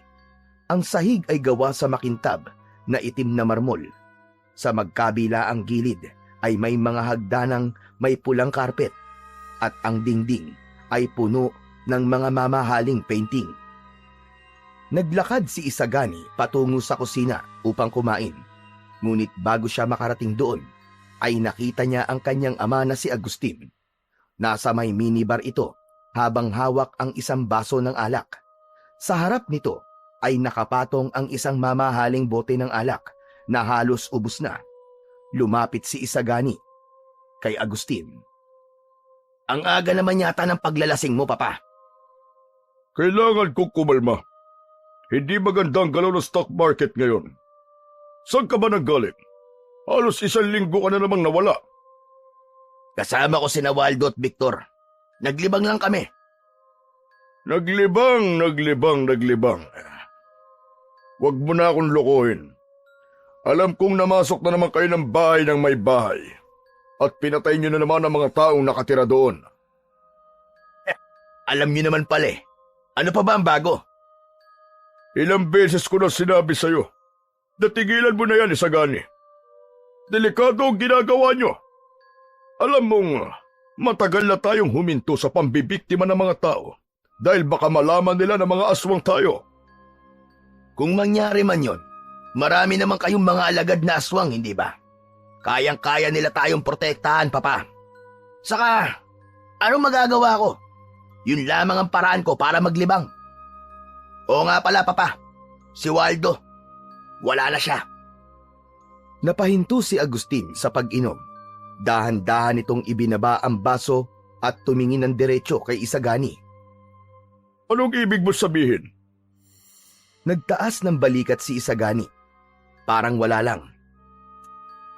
[SPEAKER 2] Ang sahig ay gawa sa makintab na itim na marmol. Sa magkabila ang gilid ay may mga hagdanang may pulang karpet at ang dingding ay puno ng mga mamahaling painting. Naglakad si Isagani patungo sa kusina upang kumain. Ngunit bago siya makarating doon, ay nakita niya ang kanyang ama na si Agustin. Nasa may minibar ito habang hawak ang isang baso ng alak. Sa harap nito ay nakapatong ang isang mamahaling bote ng alak na halos ubos na. Lumapit si Isagani kay Agustin. Ang aga naman yata ng paglalasing mo, Papa.
[SPEAKER 3] Kailangan kong kumalma. Hindi magandang galaw ng stock market ngayon. Saan ka ba nanggaling? Halos 1 linggo ka na namang nawala.
[SPEAKER 2] Kasama ko sina Waldo at Victor. Naglibang lang kami.
[SPEAKER 3] Naglibang. Huwag mo na akong lokohin. Alam kong namasok na naman kayo ng bahay ng may bahay at pinatay niyo na naman ang mga taong nakatira doon.
[SPEAKER 2] Alam niyo naman pala eh. Ano pa ba ang bago?
[SPEAKER 3] Ilang beses ko na sinabi sa'yo, natigilan mo na yan, Isagani. Delikado ang ginagawa niyo. Alam mong matagal na tayong huminto sa pambibiktima ng mga tao dahil baka malaman nila na mga aswang tayo.
[SPEAKER 2] Kung mangyari man yon, marami naman kayong mga alagad na aswang, hindi ba? Kayang-kaya nila tayong protektahan, Papa. Saka, anong magagawa ko? Yun lamang ang paraan ko para maglibang. Oo nga pala, Papa. Si Waldo. Wala na siya. Napahinto si Agustin sa pag-inom. Dahan-dahan itong ibinaba ang baso at tumingin ng diretso kay Isagani.
[SPEAKER 3] Anong ibig mo sabihin?
[SPEAKER 2] Nagtaas ng balikat si Isagani. Parang wala lang.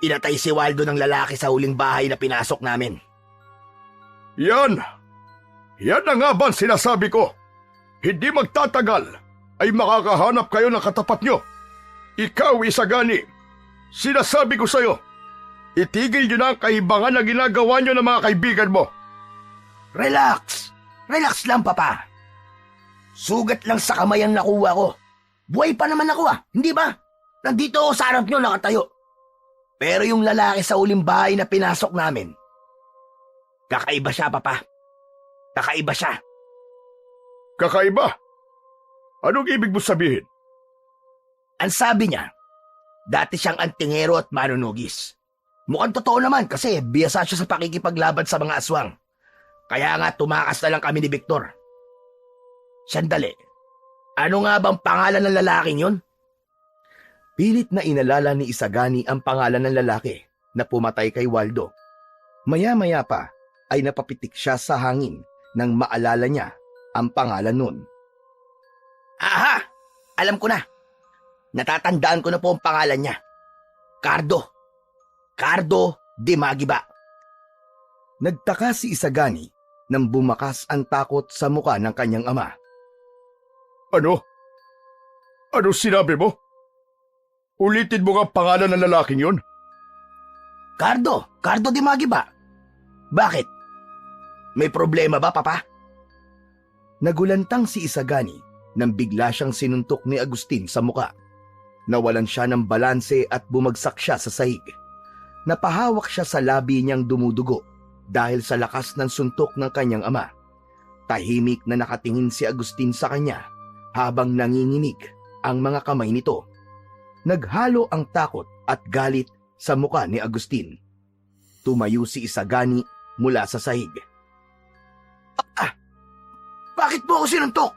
[SPEAKER 2] Inatay si Waldo ng lalaki sa huling bahay na pinasok namin.
[SPEAKER 3] Yan na nga ba ang sinasabi ko? Hindi magtatagal ay makakahanap kayo ng katapat nyo. Ikaw, Isagani, sinasabi ko sa'yo, itigil nyo na ang kahibangan na ginagawa nyo ng mga kaibigan mo.
[SPEAKER 2] Relax! Relax lang, Papa. Sugat lang sa kamay ang nakuha ko. Buhay pa naman ako hindi ba? Nandito ako sa harap nyo nakatayo. Pero yung lalaki sa uling bahay na pinasok namin, kakaiba siya, Papa. Kakaiba siya.
[SPEAKER 3] Kakaiba? Anong ibig mo sabihin?
[SPEAKER 2] Ang sabi niya, dati siyang antingero at manunugis. Mukhang totoo naman kasi biyasa siya sa pakikipaglaban sa mga aswang. Kaya nga tumakas na lang kami ni Victor. Sandali, ano nga bang pangalan ng lalaking yun? Pilit na inalala ni Isagani ang pangalan ng lalaki na pumatay kay Waldo. Maya-maya pa ay napapitik siya sa hangin nang maalala niya ang pangalan nun. Aha! Alam ko na. Natatandaan ko na po ang pangalan niya. Cardo. Cardo Dimagiba. Nagtaka si Isagani nang bumakas ang takot sa muka ng kanyang ama.
[SPEAKER 3] Ano? Ano sinabi mo? Ulitin mo nga ang pangalan ng lalaking yun?
[SPEAKER 2] Cardo Dimagiba. Bakit? May problema ba, Papa? Nagulantang si Isagani nang bigla siyang sinuntok ni Agustin sa muka. Nawalan siya ng balanse at bumagsak siya sa sahig. Napahawak siya sa labi niyang dumudugo dahil sa lakas ng suntok ng kanyang ama. Tahimik na nakatingin si Agustin sa kanya habang nanginginig ang mga kamay nito. Naghalo ang takot at galit sa muka ni Agustin. Tumayo si Isagani mula sa sahig. Bakit mo ako sinuntok?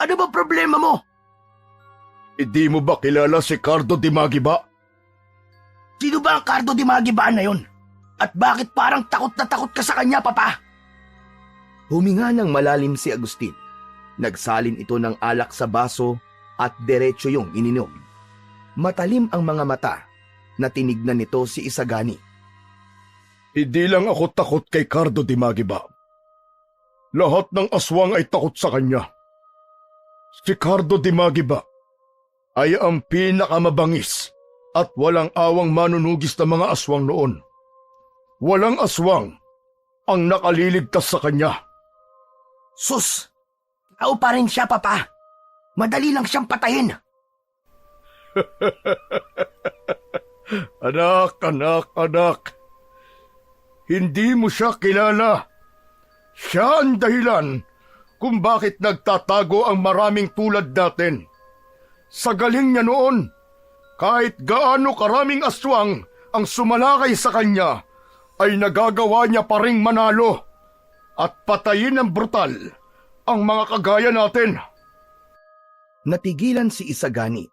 [SPEAKER 2] Ano ba problema mo?
[SPEAKER 3] Hindi mo ba kilala si Cardo Dimagiba?
[SPEAKER 2] Sino ba ang Cardo Dimagiba na yun? At bakit parang takot na takot ka sa kanya, Papa? Huminga ng malalim si Agustin. Nagsalin ito ng alak sa baso at diretso yung ininom. Matalim ang mga mata na tinignan nito si Isagani.
[SPEAKER 3] Hindi lang ako takot kay Cardo Dimagiba. Lahat ng aswang ay takot sa kanya. Si Cardo Dimagiba ay ang pinakamabangis at walang awang manunugis na mga aswang noon. Walang aswang ang nakaliligtas sa kanya.
[SPEAKER 2] Sus! Tao pa rin siya, Papa. Madali lang siyang patayin.
[SPEAKER 3] Anak. Hindi mo siya kilala. Siya ang dahilan kung bakit nagtatago ang maraming tulad natin. Sa galing niya noon, kahit gaano karaming aswang ang sumalakay sa kanya, ay nagagawa niya pa ring manalo at patayin ng brutal ang mga kagaya natin.
[SPEAKER 2] Natigilan si Isagani,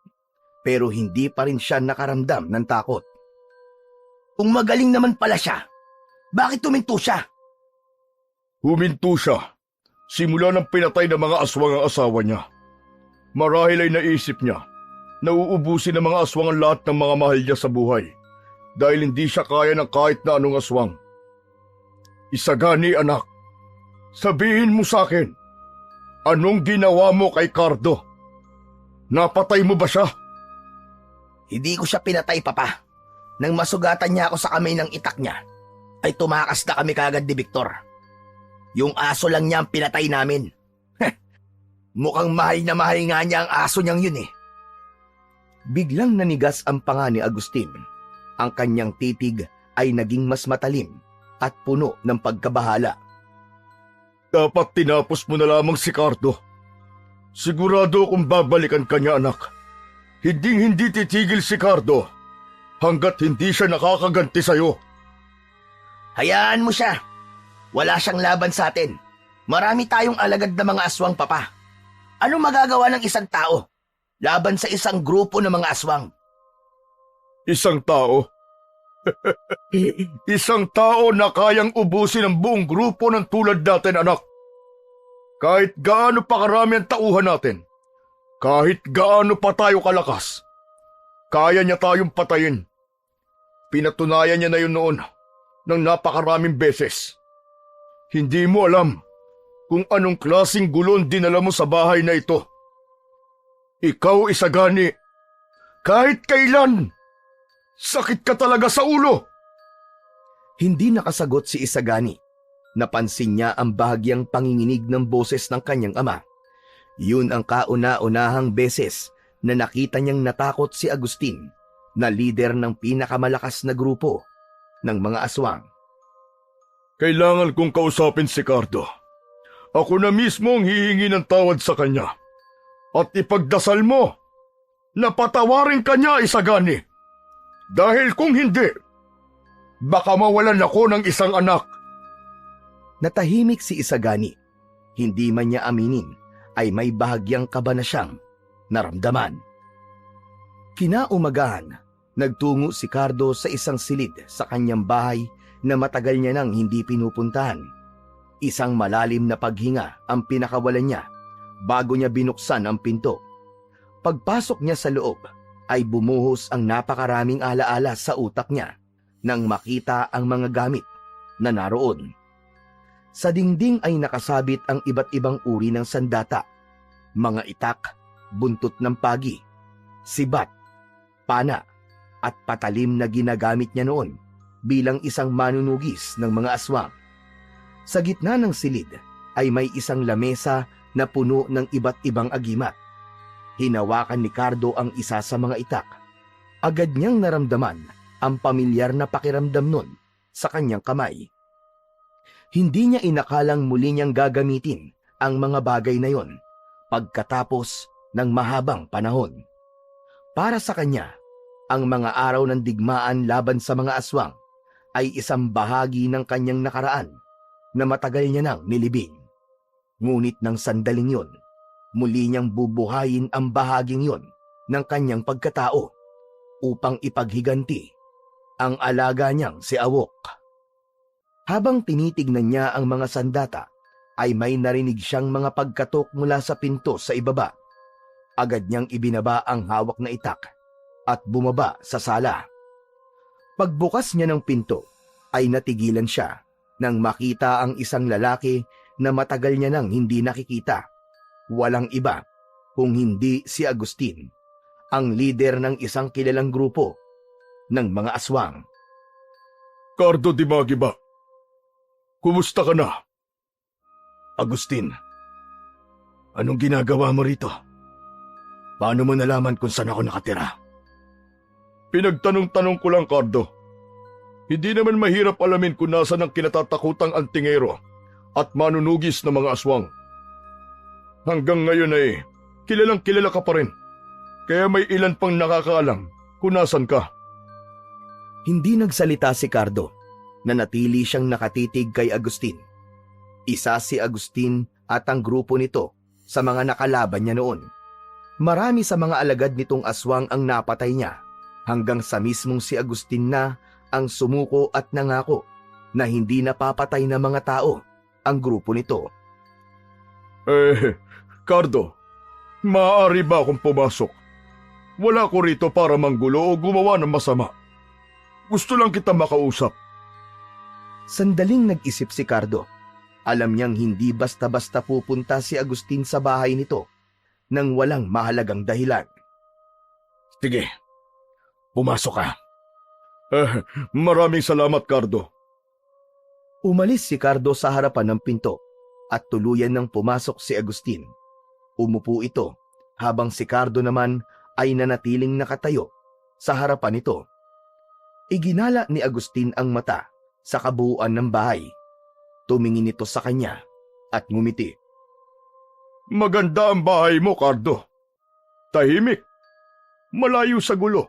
[SPEAKER 2] pero hindi pa rin siya nakaramdam ng takot. Kung magaling naman pala siya, bakit tuminto siya?
[SPEAKER 3] Huminto siya simula nang pinatay ng mga aswang ang asawa niya. Marahil ay naisip niya na uubusin ng mga aswang ang lahat ng mga mahal niya sa buhay dahil hindi siya kaya ng kahit na anong aswang. Isagani, anak, sabihin mo sa akin, anong ginawa mo kay Cardo? Napatay mo ba siya?
[SPEAKER 2] Hindi ko siya pinatay, Papa. Nang masugatan niya ako sa kamay ng itak niya, ay tumakas na kami kagad ni Victor. Yung aso lang niya ang pinatay namin. Mukhang mahal na mahal nga niya ang aso niyang yun eh. Biglang nanigas ang panga ni Agustin. Ang kanyang titig ay naging mas matalim at puno ng pagkabahala.
[SPEAKER 3] Dapat tinapos mo na lamang si Cardo. Sigurado kung babalikan ka niya, anak. Hindi titigil si Cardo hanggat hindi siya nakakaganti sa'yo.
[SPEAKER 2] Hayaan mo siya. Wala siyang laban sa atin. Marami tayong alagad na mga aswang, Papa. Anong magagawa ng isang tao laban sa isang grupo ng mga aswang?
[SPEAKER 3] Isang tao? Isang tao na kayang ubusin ang buong grupo ng tulad natin, anak. Kahit gaano pa karami ang tauhan natin, kahit gaano pa tayo kalakas, kaya niya tayong patayin. Pinatunayan niya na yun noon ng napakaraming beses. Hindi mo alam kung anong klaseng gulon dinala mo sa bahay na ito. Ikaw, Isagani, kahit kailan, sakit ka talaga sa ulo.
[SPEAKER 2] Hindi nakasagot si Isagani. Napansin niya ang bahagyang panginginig ng boses ng kanyang ama. Yun ang kauna-unahang beses na nakita niyang natakot si Agustin, na lider ng pinakamalakas na grupo ng mga aswang.
[SPEAKER 3] Kailangan kong kausapin si Cardo. Ako na mismo ang hihingi ng tawad sa kanya. At ipagdasal mo na patawarin kanya, Isagani. Dahil kung hindi, baka mawalan ako ng isang anak.
[SPEAKER 2] Natahimik si Isagani. Hindi man niya aminin, ay may bahagyang kaba na siyang naramdaman. Kinaumagahan, nagtungo si Cardo sa isang silid sa kanyang bahay na matagal niya nang hindi pinupuntahan. Isang malalim na paghinga ang pinakawalan niya bago niya binuksan ang pinto. Pagpasok niya sa loob, ay bumuhos ang napakaraming alaala sa utak niya nang makita ang mga gamit na naroon. Sa dingding ay nakasabit ang iba't ibang uri ng sandata, mga itak, buntot ng pagi, sibat, pana, at patalim na ginagamit niya noon bilang isang manunugis ng mga aswang. Sa gitna ng silid ay may isang lamesa na puno ng iba't ibang agimat. Hinawakan ni Cardo ang isa sa mga itak. Agad niyang naramdaman ang pamilyar na pakiramdam nun sa kanyang kamay. Hindi niya inakalang muli niyang gagamitin ang mga bagay na yon pagkatapos ng mahabang panahon. Para sa kanya, ang mga araw ng digmaan laban sa mga aswang ay isang bahagi ng kanyang nakaraan na matagal niya nang nilibing. Ngunit ng sandaling yon, muli niyang bubuhayin ang bahaging yon ng kanyang pagkatao upang ipaghiganti ang alaga niyang si Awok. Habang tinitignan niya ang mga sandata, ay may narinig siyang mga pagkatok mula sa pinto sa ibaba. Agad niyang ibinaba ang hawak na itak at bumaba sa sala. Pagbukas niya ng pinto, ay natigilan siya nang makita ang isang lalaki na matagal niya nang hindi nakikita. Walang iba kung hindi si Agustin, ang lider ng isang kilalang grupo ng mga aswang.
[SPEAKER 3] Cardo Di Magiba, kumusta ka na?
[SPEAKER 2] Agustin,
[SPEAKER 3] Anong ginagawa mo rito? Paano mo nalaman kung saan ako nakatira? Pinagtanong-tanong ko lang, Cardo. Hindi naman mahirap alamin kung nasan ang kinatatakutang antingero at manunugis na mga aswang. Hanggang ngayon ay kilalang kilala ka pa rin. Kaya may ilan pang nakakaalam kung nasan ka.
[SPEAKER 2] Hindi nagsalita si Cardo. Nanatili siyang nakatitig kay Agustin. Isa si Agustin at ang grupo nito sa mga nakalaban niya noon. Marami sa mga alagad nitong aswang ang napatay niya, hanggang sa mismong si Agustin na ang sumuko at nangako na hindi napapatay ng mga tao ang grupo nito.
[SPEAKER 3] Cardo, maaari ba akong pumasok? Wala ko rito para manggulo o gumawa ng masama. Gusto lang kita makausap.
[SPEAKER 2] Sandaling nag-isip si Cardo. Alam niyang hindi basta-basta pupunta si Agustin sa bahay nito nang walang mahalagang dahilan.
[SPEAKER 3] Sige, pumasok ka. Maraming salamat, Cardo.
[SPEAKER 2] Umalis si Cardo sa harapan ng pinto at tuluyan nang pumasok si Agustin. Umupo ito habang si Cardo naman ay nanatiling nakatayo sa harapan nito. Iginala ni Agustin ang mata sa kabuuan ng bahay. Tumingin ito sa kanya at ngumiti.
[SPEAKER 3] Maganda ang bahay mo, Cardo. Tahimik. Malayo sa gulo.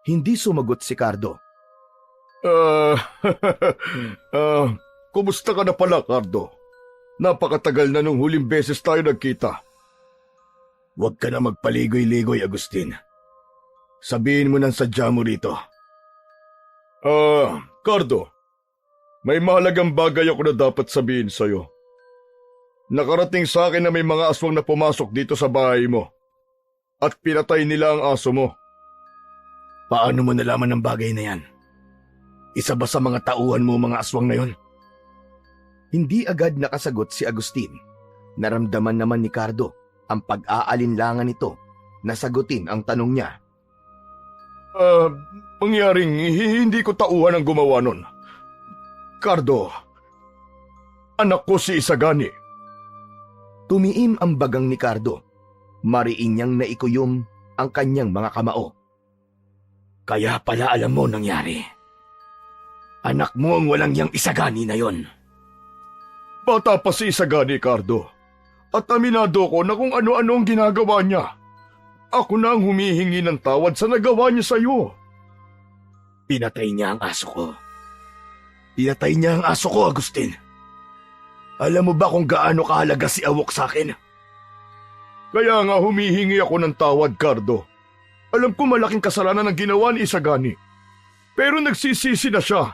[SPEAKER 2] Hindi sumagot si Cardo.
[SPEAKER 3] Kumusta ka na pala, Cardo? Napakatagal na nung huling beses tayo nagkita. Huwag ka na magpaligoy-ligoy, Agustin. Sabihin mo nang sadya mo rito. Cardo, may mahalagang bagay ako na dapat sabihin sa'yo. Nakarating sa akin na may mga aswang na pumasok dito sa bahay mo at pinatay nila ang aso mo. Paano mo nalaman ang bagay na yan? Isa ba sa mga tauhan mo mga aswang na yon?
[SPEAKER 2] Hindi agad nakasagot si Agustin. Naramdaman naman ni Cardo ang pag-aalinlangan nito na sagutin ang tanong niya.
[SPEAKER 3] Mangyaring hindi ko tauhan ang gumawa nun. Cardo, anak ko si Isagani.
[SPEAKER 2] Tumiim ang bagang ni Cardo. Mariin niyang naikuyom ang kanyang mga kamao.
[SPEAKER 3] Kaya pala alam mo nangyari. Anak mo ang walang yang Isagani na yon. Bata pa si Isagani, Cardo. At aminado ko na kung ano-ano ang ginagawa niya. Ako na ang humihingi ng tawad sa nagawa niya sa'yo. Pinatay niya ang aso ko. Pinatay niya ang aso ko, Agustin. Alam mo ba kung gaano kahalaga si Awok sa akin? Kaya nga humihingi ako ng tawad, Cardo. Alam ko malaking kasalanan ang ginawa ni Isagani. Pero nagsisisi na siya.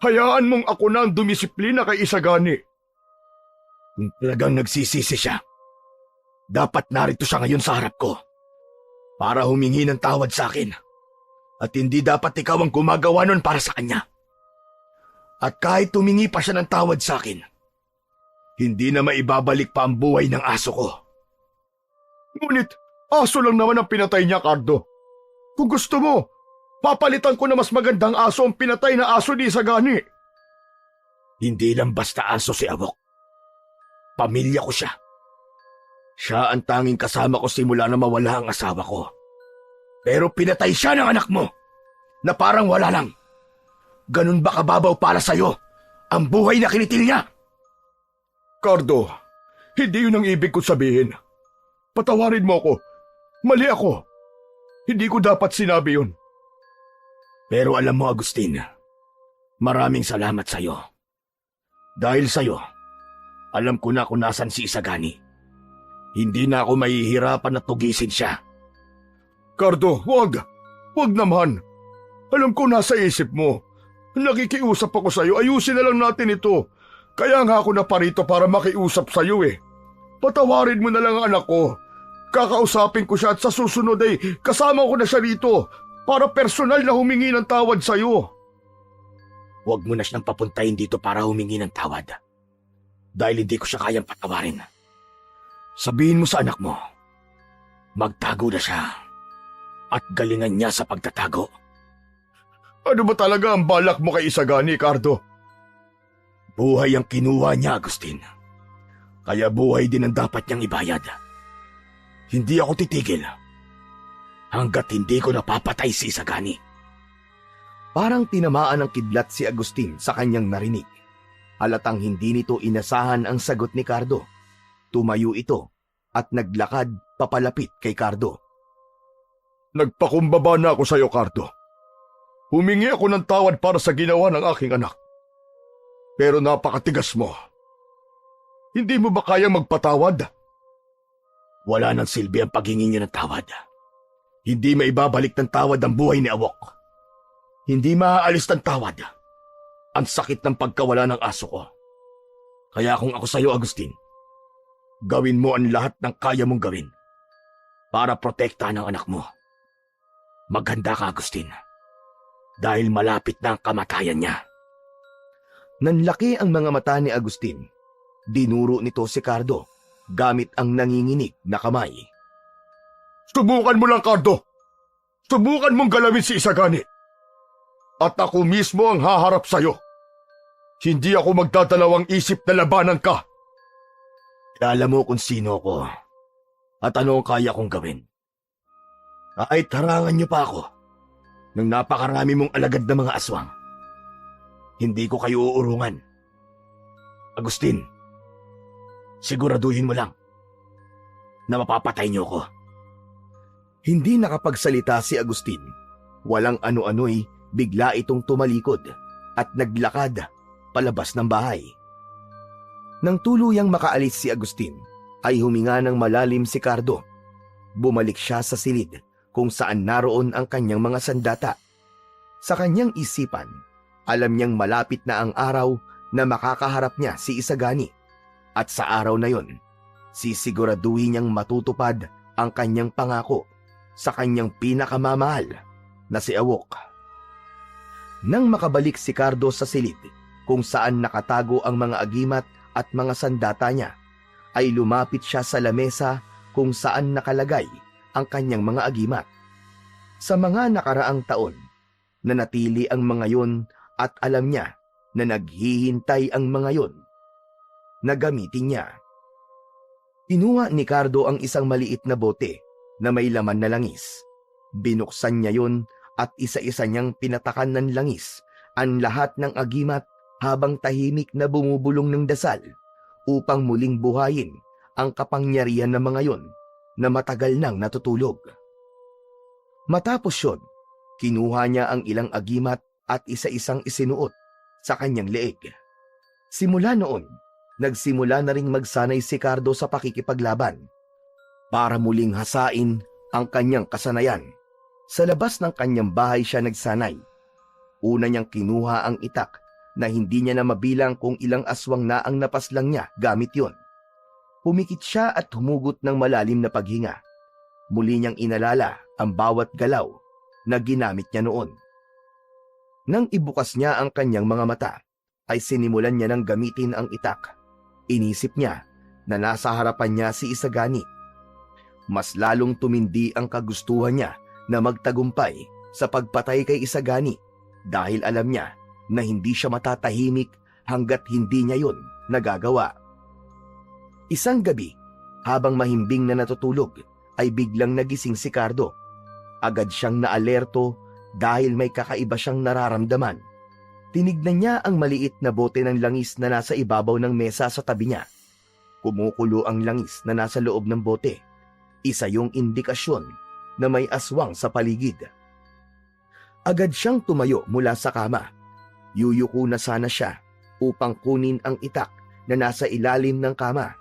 [SPEAKER 3] Hayaan mong ako na ang dumisiplina kay Isagani. Kung talagang nagsisisi siya, dapat narito siya ngayon sa harap ko para humingi ng tawad sa akin. At hindi dapat ikaw ang gumagawa nun para sa kanya. At kahit humingi pa siya ng tawad sa akin, hindi na maibabalik pa ang buhay ng aso ko. Ngunit, aso lang naman ang pinatay niya, Cardo. Kung gusto mo, papalitan ko na mas magandang aso ang pinatay na aso ni Isagani. Hindi lang basta aso si Awok. Pamilya ko siya. Siya ang tanging kasama ko simula na mawala ang asawa ko. Pero pinatay siya ng anak mo, na parang wala lang. Ganun ba kababaw para sa'yo ang buhay na kinitil niya? Cardo, hindi yun ang ibig ko sabihin. Patawarin mo ako. Mali ako. Hindi ko dapat sinabi yun. Pero alam mo, Agustin, maraming salamat sa'yo. Dahil sa'yo, alam ko na kung nasan si Isagani. Hindi na ako mahihirapan na tugisin siya. Cardo, wag! Wag naman! Alam ko nasa isip mo. Nakikiusap ako sa'yo, ayusin na lang natin ito. Kaya nga ako na parito para makiusap sa'yo eh. Patawarin mo na lang ang anak ko. Kakausapin ko siya at sa susunod ay kasama ko na siya rito para personal na humingi ng tawad sa'yo. Huwag mo na siyang papuntahin dito para humingi ng tawad. Dahil hindi ko siya kayang patawarin. Sabihin mo sa anak mo, magtago na siya at galingan niya sa pagtatago. Ano ba talaga ang balak mo kay Isagani, Cardo? Buhay ang kinuha niya, Agustin. Kaya buhay din ang dapat niyang ibayad. Hindi ako titigil hanggat hindi ko napapatay si Isagani.
[SPEAKER 2] Parang tinamaan ng kidlat si Agustin sa kanyang narinig. Halatang hindi nito inasahan ang sagot ni Cardo. Tumayo ito at naglakad papalapit kay Cardo.
[SPEAKER 3] Nagpakumbaba na ako sa iyo, Cardo. Humingi ako ng tawad para sa ginawa ng aking anak. Pero napakatigas mo. Hindi mo ba kayang magpatawad? Wala nang silbi ang paghingi niyo ng tawad. Hindi maibabalik ng tawad ang buhay ni Awok. Hindi maaalis ng tawad ang sakit ng pagkawala ng aso ko. Kaya kung ako sa iyo, Agustin, gawin mo ang lahat ng kaya mong gawin para protektahan ang anak mo. Maghanda ka, Agustin, dahil malapit na ang kamatayan niya.
[SPEAKER 2] Nanlaki ang mga mata ni Agustin. Dinuro nito si Cardo gamit ang nanginginig na kamay.
[SPEAKER 3] Subukan mo lang, Cardo. Subukan mong galawin si Isagani. At ako mismo ang haharap sa'yo. Hindi ako magdadalawang isip na labanan ka. Kilala mo kung sino ko at ano ang kaya kong gawin. Kahit harangan niyo pa ako ng napakarami mong alagad na mga aswang, hindi ko kayo uurungan. Agustin, siguraduhin mo lang na mapapatay niyo ko.
[SPEAKER 2] Hindi nakapagsalita si Agustin. Walang ano-ano'y bigla itong tumalikod at naglakad palabas ng bahay. Nang tuluyang makaalis si Agustin, ay huminga ng malalim si Cardo. Bumalik siya sa silid kung saan naroon ang kanyang mga sandata. Sa kanyang isipan, alam niyang malapit na ang araw na makakaharap niya si Isagani. At sa araw na yon, sisiguraduhin niyang matutupad ang kanyang pangako sa kanyang pinakamamahal na si Awok. Nang makabalik si Cardo sa silid kung saan nakatago ang mga agimat at mga sandata niya, ay lumapit siya sa lamesa kung saan nakalagay ang kanyang mga agimat. Sa mga nakaraang taon, nanatili ang mga yon at alam niya na naghihintay ang mga yon na gamitin niya. Kinuha ni Cardo ang isang maliit na bote na may laman na langis. Binuksan niya yon at isa-isa niyang pinatakan ng langis ang lahat ng agimat habang tahimik na bumubulong ng dasal upang muling buhayin ang kapangyarihan ng mga yon na matagal nang natutulog. Matapos yun, kinuha niya ang ilang agimat at isa-isang isinuot sa kanyang leeg. Simula noon, nagsimula na ring magsanay si Cardo sa pakikipaglaban para muling hasain ang kanyang kasanayan. Sa labas ng kanyang bahay siya nagsanay. Una niyang kinuha ang itak na hindi niya na mabilang kung ilang aswang na ang napaslang niya gamit yon. Pumikit siya at humugot ng malalim na paghinga. Muli niyang inalala ang bawat galaw na ginamit niya noon. Nang ibukas niya ang kanyang mga mata, ay sinimulan niya ng gamitin ang itak. Inisip niya na nasa harapan niya si Isagani. Mas lalong tumindi ang kagustuhan niya na magtagumpay sa pagpatay kay Isagani dahil alam niya na hindi siya matatahimik hanggat hindi niya yon nagagawa. Isang gabi, habang mahimbing na natutulog, ay biglang nagising si Cardo. Agad siyang naalerto dahil may kakaiba siyang nararamdaman. Tinignan niya ang maliit na bote ng langis na nasa ibabaw ng mesa sa tabi niya. Kumukulo ang langis na nasa loob ng bote. Isa yung indikasyon na may aswang sa paligid. Agad siyang tumayo mula sa kama. Yuyuko na sana siya upang kunin ang itak na nasa ilalim ng kama.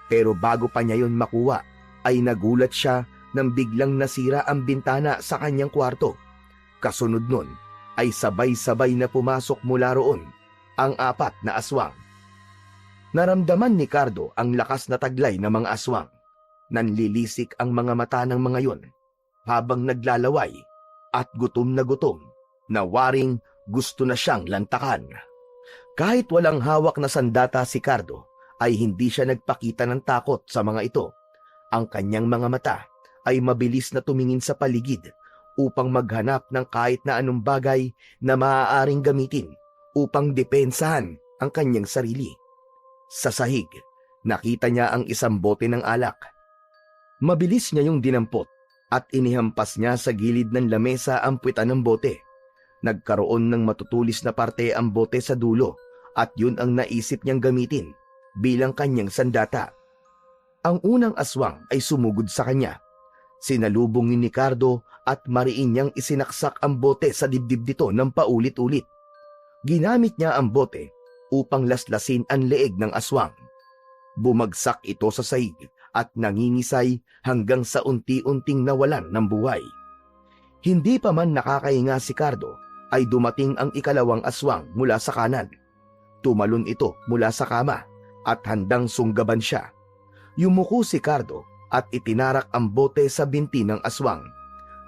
[SPEAKER 2] Pero bago pa niya yon makuha, ay nagulat siya nang biglang nasira ang bintana sa kanyang kwarto. Kasunod nun, ay sabay-sabay na pumasok mula roon ang 4 na aswang. Naramdaman ni Cardo ang lakas na taglay ng mga aswang. Nanlilisik ang mga mata ng mga yon habang naglalaway at gutom na waring gusto na siyang lantakan. Kahit walang hawak na sandata si Cardo, ay hindi siya nagpakita ng takot sa mga ito. Ang kanyang mga mata ay mabilis na tumingin sa paligid upang maghanap ng kahit na anong bagay na maaaring gamitin upang depensahan ang kanyang sarili. Sa sahig, nakita niya ang isang bote ng alak. Mabilis niya yung dinampot at inihampas niya sa gilid ng lamesa ang puwitan ng bote. Nagkaroon ng matutulis na parte ang bote sa dulo at yun ang naisip niyang gamitin bilang kanyang sandata. Ang unang aswang ay sumugod sa kanya. Sinalubong ni Ricardo at mariin niyang isinaksak ang bote sa dibdib nito ng paulit-ulit. Ginamit niya ang bote upang laslasin ang leeg ng aswang. Bumagsak ito sa sahig at nangingisay hanggang sa unti-unting nawalan ng buhay. Hindi pa man nakakahinga si Ricardo ay dumating ang ikalawang aswang mula sa kanan. Tumalon ito mula sa kama at handang sunggaban siya. Yumuko si Ricardo at itinarak ang bote sa binti ng aswang.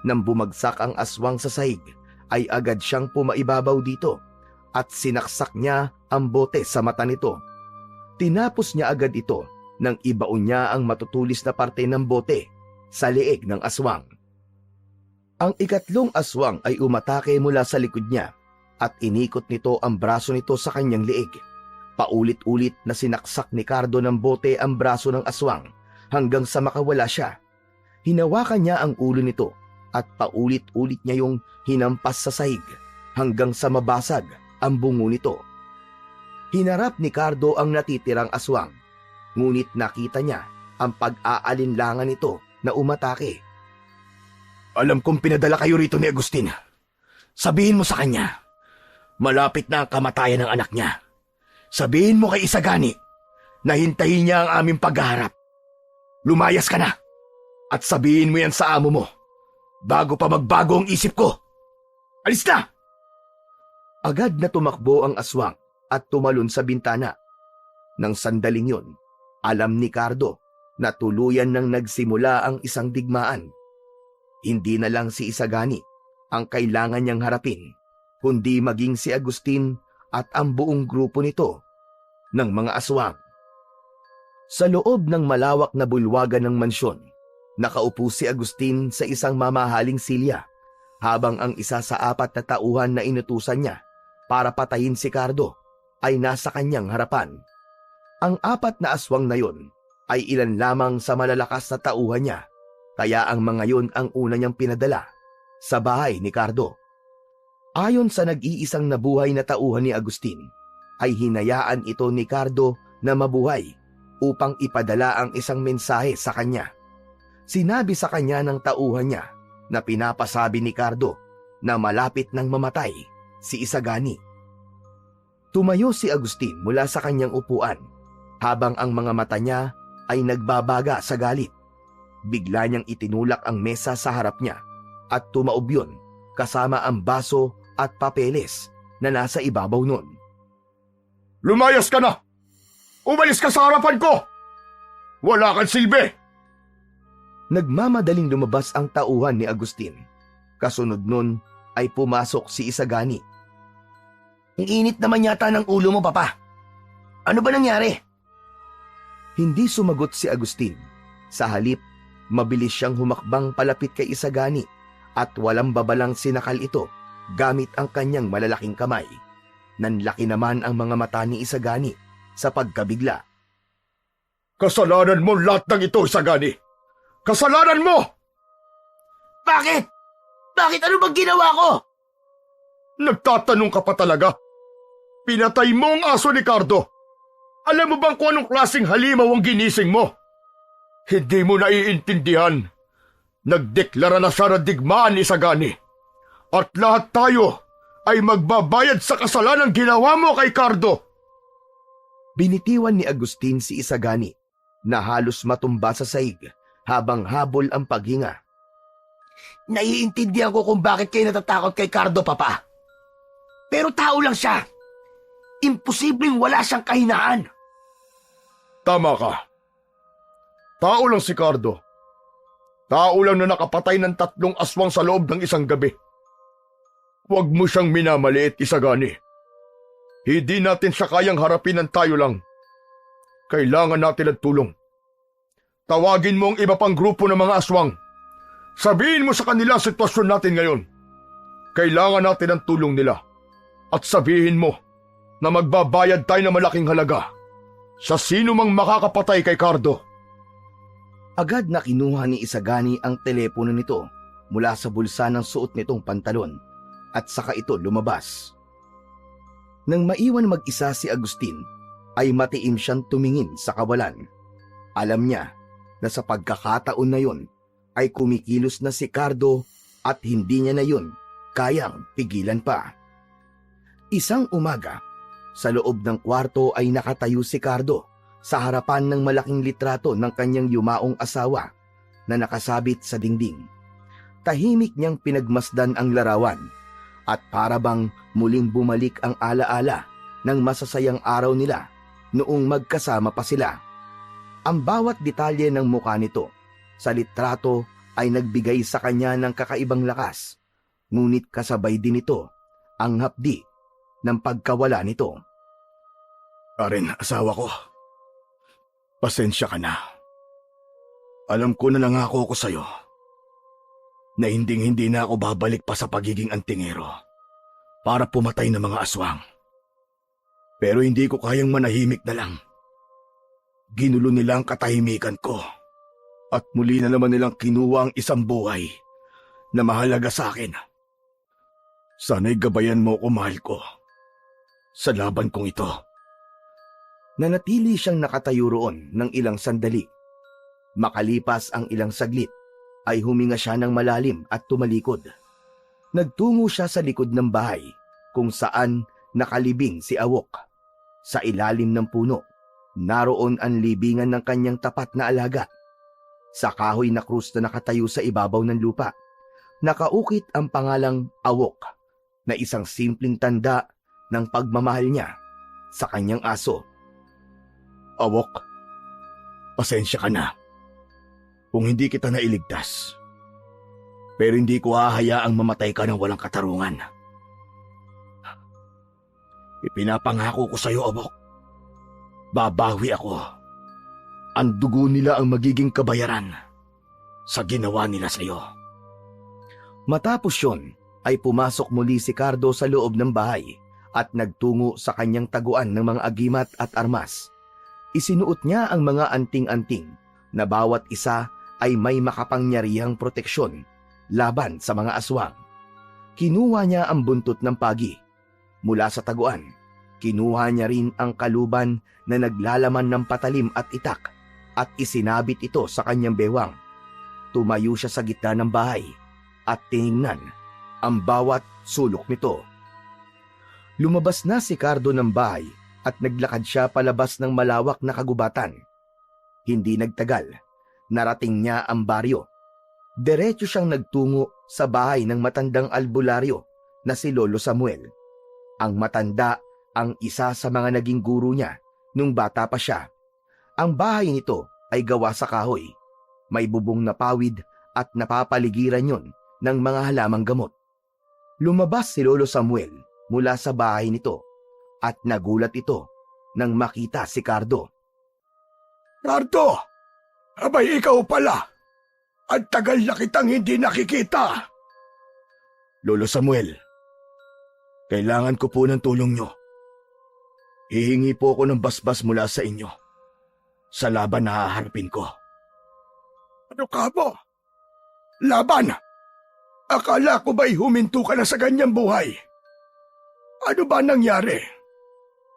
[SPEAKER 2] Nang bumagsak ang aswang sa sahig, ay agad siyang pumaibabaw dito at sinaksak niya ang bote sa mata nito. Tinapos niya agad ito nang ibaon niya ang matutulis na parte ng bote sa leeg ng aswang. Ang ikatlong aswang ay umatake mula sa likod niya at inikot nito ang braso nito sa kanyang leeg. Paulit-ulit na sinaksak ni Ricardo ng bote ang braso ng aswang hanggang sa makawala siya. Hinawakan niya ang ulo nito at paulit-ulit niya yung hinampas sa sahig hanggang sa mabasag ang bungo nito. Hinarap ni Ricardo ang natitirang aswang, ngunit nakita niya ang pag-aalinlangan nito na umatake.
[SPEAKER 3] Alam kong pinadala kayo rito ni Agustin. Sabihin mo sa kanya, malapit na ang kamatayan ng anak niya. Sabihin mo kay Isagani na hintayin niya ang aming paghaharap. Lumayas ka na at sabihin mo yan sa amo mo bago pa magbago ang isip ko. Alis na!
[SPEAKER 2] Agad na tumakbo ang aswang at tumalon sa bintana. Nang sandaling yun, alam ni Ricardo na tuluyan nang nagsimula ang isang digmaan. Hindi na lang si Isagani ang kailangan niyang harapin, kundi maging si Agustin at ang buong grupo nito ng mga aswang. Sa loob ng malawak na bulwagan ng mansyon, nakaupo si Agustin sa isang mamahaling silya habang ang isa sa 4 na tauhan na inutusan niya para patayin si Ricardo ay nasa kanyang harapan. Ang 4 na aswang na yon ay ilan lamang sa malalakas na tauhan niya, kaya ang mga yon ang una niyang pinadala sa bahay ni Ricardo. Ayon sa nag-iisang nabuhay na tauhan ni Agustin, ay hinayaan ito ni Ricardo na mabuhay upang ipadala ang isang mensahe sa kanya. Sinabi sa kanya ng tauhan niya na pinapasabi ni Ricardo na malapit nang mamatay si Isagani. Tumayo si Agustin mula sa kanyang upuan habang ang mga mata niya ay nagbabaga sa galit. Bigla niyang itinulak ang mesa sa harap niya at tumaob yun kasama ang baso at papeles na nasa ibabaw nun.
[SPEAKER 3] Lumayas ka na! Umalis ka sa harapan ko! Wala kang silbi!
[SPEAKER 2] Nagmamadaling lumabas ang tauhan ni Agustin. Kasunod nun ay pumasok si Isagani.
[SPEAKER 4] Ang init naman yata ng ulo mo, Papa. Ano ba nangyari?
[SPEAKER 2] Hindi sumagot si Agustin. Sa halip, mabilis siyang humakbang palapit kay Isagani at walang babalang sinakal ito gamit ang kanyang malalaking kamay. Nanlaki naman ang mga mata ni Isagani sa pagkabigla.
[SPEAKER 3] Kasalanan mo lahat ng ito, Isagani! Kasalanan mo!
[SPEAKER 4] Bakit? Bakit? Ano bang ginawa ko?
[SPEAKER 3] Nagtatanong ka pa talaga? Pinatay mo ang aso ni Ricardo. Alam mo bang kung anong klaseng halimaw ang ginising mo? Hindi mo naiintindihan. Nagdeklara na siya ng digmaan ni Isagani. At lahat tayo ay magbabayad sa kasalanan ginawa mo kay Ricardo.
[SPEAKER 2] Binitiwan ni Agustin si Isagani na halos matumba sa sahig habang habol ang paghinga.
[SPEAKER 4] Naiintindihan ko kung bakit kayo natatakot kay Ricardo, Papa. Pero tao lang siya. Imposibleng wala siyang kahinaan.
[SPEAKER 3] Tama ka. Tao lang si Ricardo. Tao lang na nakapatay ng 3 aswang sa loob ng isang gabi. Huwag mo siyang minamaliit, Isagani. Hindi natin siya kayang harapin ng tayo lang. Kailangan natin ng tulong. Tawagin mo ang iba pang grupo ng mga aswang. Sabihin mo sa kanila ang sitwasyon natin ngayon. Kailangan natin ng tulong nila. At sabihin mo na magbabayad tayo ng malaking halaga Sa sino mang makakapatay kay Cardo?
[SPEAKER 2] Agad na kinuha ni Isagani ang telepono nito mula sa bulsa ng suot nitong pantalon at saka ito lumabas. Nang maiwan mag-isa si Agustin, ay matiim siyang tumingin sa kawalan. Alam niya na sa pagkakataon na yon ay kumikilos na si Cardo at hindi niya na yun kayang pigilan pa. Isang umaga, sa loob ng kwarto ay nakatayo si Cardo sa harapan ng malaking litrato ng kanyang yumaong asawa na nakasabit sa dingding. Tahimik niyang pinagmasdan ang larawan at para bang muling bumalik ang alaala ng masasayang araw nila noong magkasama pa sila. Ang bawat detalye ng mukha nito sa litrato ay nagbigay sa kanya ng kakaibang lakas, ngunit kasabay din ito ang hapdi ng pagkawala nito.
[SPEAKER 3] Karen, asawa ko. Pasensya ka na. Alam ko na nangako ko sa'yo na hinding-hindi na ako babalik pa sa pagiging antingero para pumatay ng mga aswang. Pero hindi ko kayang manahimik na lang. Ginulo nila ang katahimikan ko at muli na naman nilang kinuha ang isang buhay na mahalaga sa akin. Sana'y gabayan mo ko, mahal ko, sa laban kong ito.
[SPEAKER 2] Nanatili siyang nakatayo roon ng ilang sandali. Makalipas ang ilang saglit, ay huminga siya ng malalim at tumalikod. Nagtungo siya sa likod ng bahay kung saan nakalibing si Awok. Sa ilalim ng puno, naroon ang libingan ng kanyang tapat na alaga. Sa kahoy na krus na nakatayo sa ibabaw ng lupa, nakaukit ang pangalang Awok na isang simpleng tanda ng pagmamahal niya sa kanyang aso.
[SPEAKER 3] Awok, pasensya ka na kung hindi kita nailigtas. Pero hindi ko hahayaang mamatay ka ng walang katarungan. Ipinapangako ko sa iyo, Awok. Babawi ako. Ang dugo nila ang magiging kabayaran sa ginawa nila sa iyo.
[SPEAKER 2] Matapos yun, ay pumasok muli si Cardo sa loob ng bahay at nagtungo sa kanyang taguan ng mga agimat at armas. Isinuot niya ang mga anting-anting na bawat isa ay may makapangyarihang proteksyon laban sa mga aswang. Kinuha niya ang buntot ng pagi. Mula sa taguan, kinuha niya rin ang kaluban na naglalaman ng patalim at itak at isinabit ito sa kanyang bewang. Tumayo siya sa gitna ng bahay at tiningnan ang bawat sulok nito. Lumabas na si Cardo ng bahay at naglakad siya palabas ng malawak na kagubatan. Hindi nagtagal, narating niya ang baryo. Diretso siyang nagtungo sa bahay ng matandang albularyo na si Lolo Samuel. Ang matanda ang isa sa mga naging guro niya nung bata pa siya. Ang bahay nito ay gawa sa kahoy. May bubong na pawid at napapaligiran yon ng mga halamang gamot. Lumabas si Lolo Samuel mula sa bahay nito at nagulat ito nang makita si Cardo.
[SPEAKER 3] Cardo! Abay, ikaw pala! Ang tagal na kitang hindi nakikita! Lolo Samuel, kailangan ko po ng tulong nyo. Hihingi po ako ng basbas mula sa inyo sa laban na haharapin ko. Ano ka mo? Laban? Akala ko ba'y huminto ka na sa ganyang buhay? Ano ba nangyari?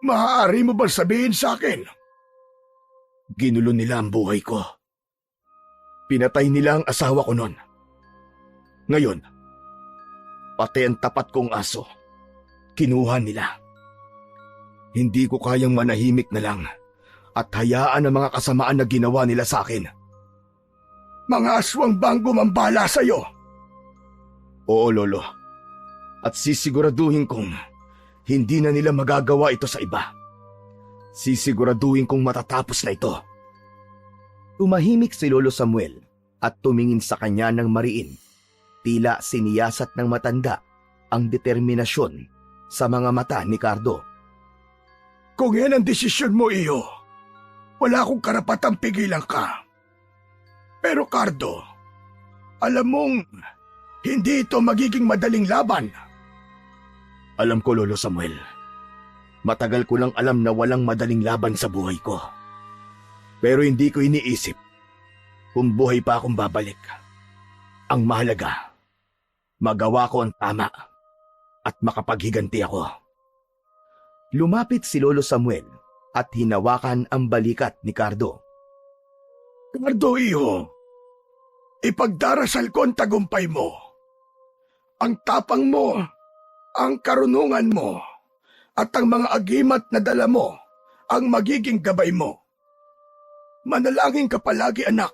[SPEAKER 3] Maaari mo ba sabihin sa akin? Ginulo nila ang buhay ko. Pinatay nila ang asawa ko noon. Ngayon, pati ang tapat kong aso, kinuha nila. Hindi ko kayang manahimik na lang at hayaan ang mga kasamaan na ginawa nila sa akin. Mga aswang bang gumambala sa'yo? Oo, Lolo. At sisiguraduhin kong hindi na nila magagawa ito sa iba. Sisiguraduhin kong matatapos na ito.
[SPEAKER 2] Tumahimik si Lolo Samuel at tumingin sa kanya ng mariin. Tila siniyasat ng matanda ang determinasyon sa mga mata ni Cardo.
[SPEAKER 3] Kung yan ang desisyon mo, iyo, wala akong karapatang pigilan ka. Pero Cardo, alam mong hindi ito magiging madaling laban. Alam ko, Lolo Samuel. Matagal ko lang alam na walang madaling laban sa buhay ko. Pero hindi ko iniisip kung buhay pa akong babalik. Ang mahalaga, magawa ko ang tama at makapaghiganti ako.
[SPEAKER 2] Lumapit si Lolo Samuel at hinawakan ang balikat ni Cardo.
[SPEAKER 3] Cardo, iho, ipagdarasal ko ang tagumpay mo. Ang tapang mo, ang karunungan mo, at ang mga agimat na dala mo ang magiging gabay mo. Manalangin ka palagi, anak.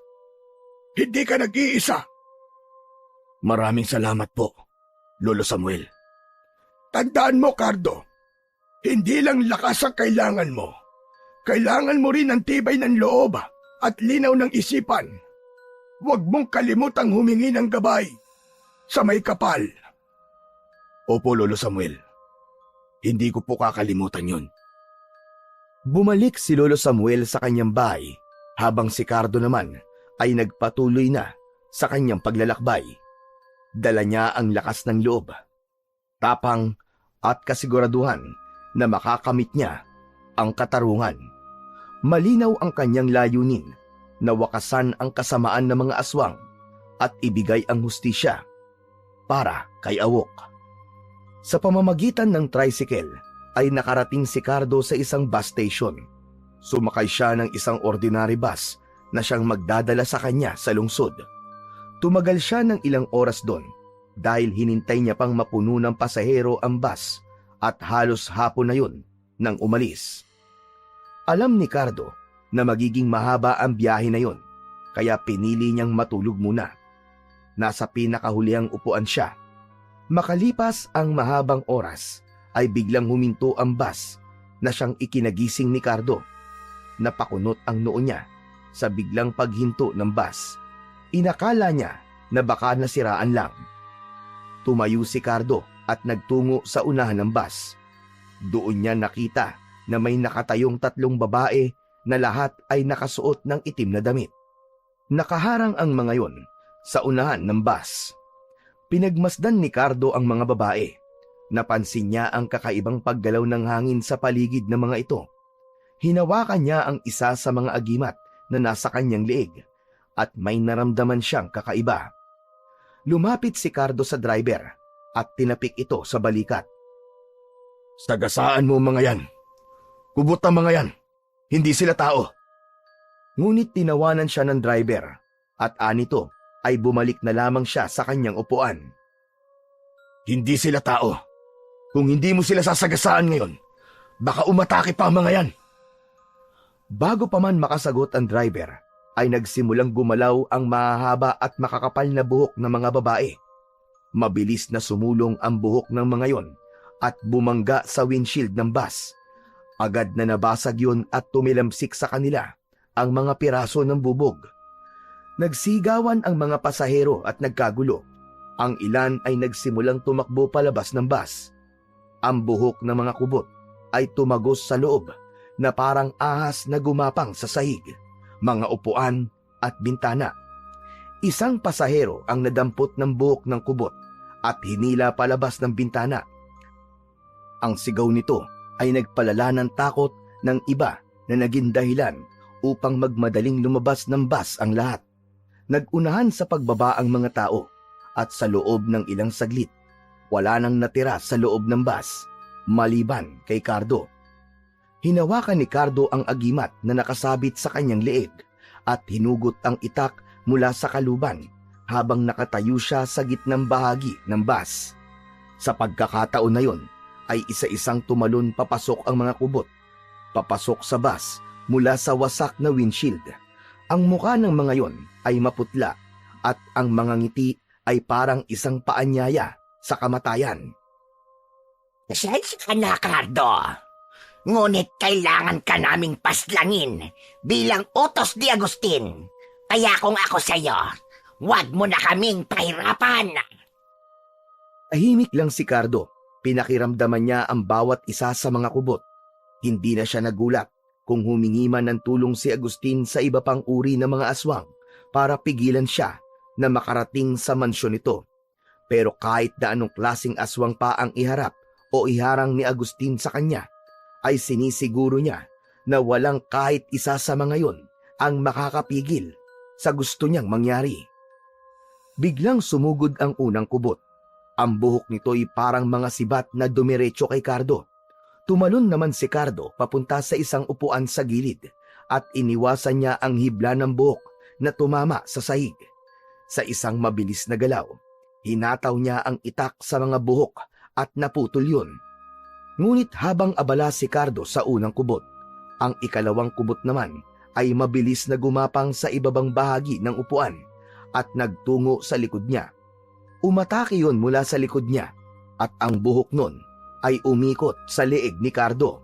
[SPEAKER 3] Hindi ka nag-iisa.
[SPEAKER 2] Maraming salamat po, Lolo Samuel.
[SPEAKER 3] Tandaan mo, Cardo, hindi lang lakas ang kailangan mo. Kailangan mo rin ang tibay ng loob at linaw ng isipan. Huwag mong kalimutang humingi ng gabay sa may kapal.
[SPEAKER 2] Opo, Lolo Samuel. Hindi ko po kakalimutan yun. Bumalik si Lolo Samuel sa kanyang bahay habang si Cardo naman ay nagpatuloy na sa kanyang paglalakbay. Dala niya ang lakas ng loob, tapang at kasiguraduhan na makakamit niya ang katarungan. Malinaw ang kanyang layunin na wakasan ang kasamaan ng mga aswang at ibigay ang hustisya para kay Awok. Sa pamamagitan ng tricycle ay nakarating si Cardo sa isang bus station. Sumakay siya ng isang ordinary bus na siyang magdadala sa kanya sa lungsod. Tumagal siya ng ilang oras doon dahil hinintay niya pang mapuno ng pasahero ang bus at halos hapon na yun nang umalis. Alam ni Cardo na magiging mahaba ang biyahe na yun, kaya pinili niyang matulog muna. Nasa pinakahulihang upuan siya. Makalipas ang mahabang oras ay biglang huminto ang bus na siyang ikinagising ni Cardo. Napakunot ang noo niya sa biglang paghinto ng bus. Inakala niya na baka nasiraan lang. Tumayo si Cardo at nagtungo sa unahan ng bus. Doon niya nakita na may nakatayong 3 babae na lahat ay nakasuot ng itim na damit. Nakaharang ang mga yon sa unahan ng bus. Pinagmasdan ni Cardo ang mga babae. Napansin niya ang kakaibang paggalaw ng hangin sa paligid ng mga ito. Hinawakan niya ang isa sa mga agimat na nasa kanyang leeg at may naramdaman siyang kakaiba. Lumapit si Cardo sa driver at tinapik ito sa balikat.
[SPEAKER 3] Sagasaan mo mga yan. Kubot ang mga yan. Hindi sila tao.
[SPEAKER 2] Ngunit tinawanan siya ng driver at anito ay bumalik na lamang siya sa kanyang upuan.
[SPEAKER 3] Hindi sila tao. Kung hindi mo sila sasagasaan ngayon, baka umatake pa ang mga yan.
[SPEAKER 2] Bago pa man makasagot ang driver, ay nagsimulang gumalaw ang mahahaba at makakapal na buhok ng mga babae. Mabilis na sumulong ang buhok ng mga yon at bumangga sa windshield ng bus. Agad na nabasag yun at tumilamsik sa kanila ang mga piraso ng bubog. Nagsigawan ang mga pasahero at nagkagulo. Ang ilan ay nagsimulang tumakbo palabas ng bus. Ang buhok ng mga kubot ay tumagos sa loob na parang ahas na gumapang sa sahig, mga upuan at bintana. Isang pasahero ang nadampot ng buhok ng kubot at hinila palabas ng bintana. Ang sigaw nito ay nagpalala ng takot ng iba na naging dahilan upang magmadaling lumabas ng bus ang lahat. Nagunahan sa pagbaba ang mga tao at sa loob ng ilang saglit, wala nang natira sa loob ng bus, maliban kay Cardo. Hinawakan ni Cardo ang agimat na nakasabit sa kanyang leeg at hinugot ang itak mula sa kaluban habang nakatayo siya sa gitnang bahagi ng bus. Sa pagkakataon na yon, ay isa-isang tumalon papasok ang mga kubot, papasok sa bus mula sa wasak na windshield. Ang mukha ng mga yon ay maputla at ang mga ngiti ay parang isang paanyaya sa kamatayan.
[SPEAKER 4] Pasensya ka na, Cardo. Ngunit kailangan ka naming paslangin bilang utos ni Agustin. Kaya kung ako sa'yo, huwag mo na kaming pahirapan.
[SPEAKER 2] Tahimik lang si Cardo. Pinakiramdaman niya ang bawat isa sa mga kubot. Hindi na siya nagulat kung humingi man ng tulong si Agustin sa iba pang uri ng mga aswang para pigilan siya na makarating sa mansyon nito. Pero kahit na anong klaseng aswang pa ang iharap o iharang ni Agustin sa kanya, ay sinisiguro niya na walang kahit isa sa mga yon ang makakapigil sa gusto niyang mangyari. Biglang sumugod ang unang kubot. Ang buhok nito'y parang mga sibat na dumiretso kay Cardo. Tumalon naman si Cardo papunta sa isang upuan sa gilid at iniwasan niya ang hibla ng buhok na tumama sa sahig. Sa isang mabilis na galaw, hinataw niya ang itak sa mga buhok at naputol yun. Ngunit habang abala si Cardo sa unang kubot, ang ikalawang kubot naman ay mabilis na gumapang sa ibabang bahagi ng upuan at nagtungo sa likod niya. Umatake yun mula sa likod niya at ang buhok nun ay umikot sa leeg ni Cardo.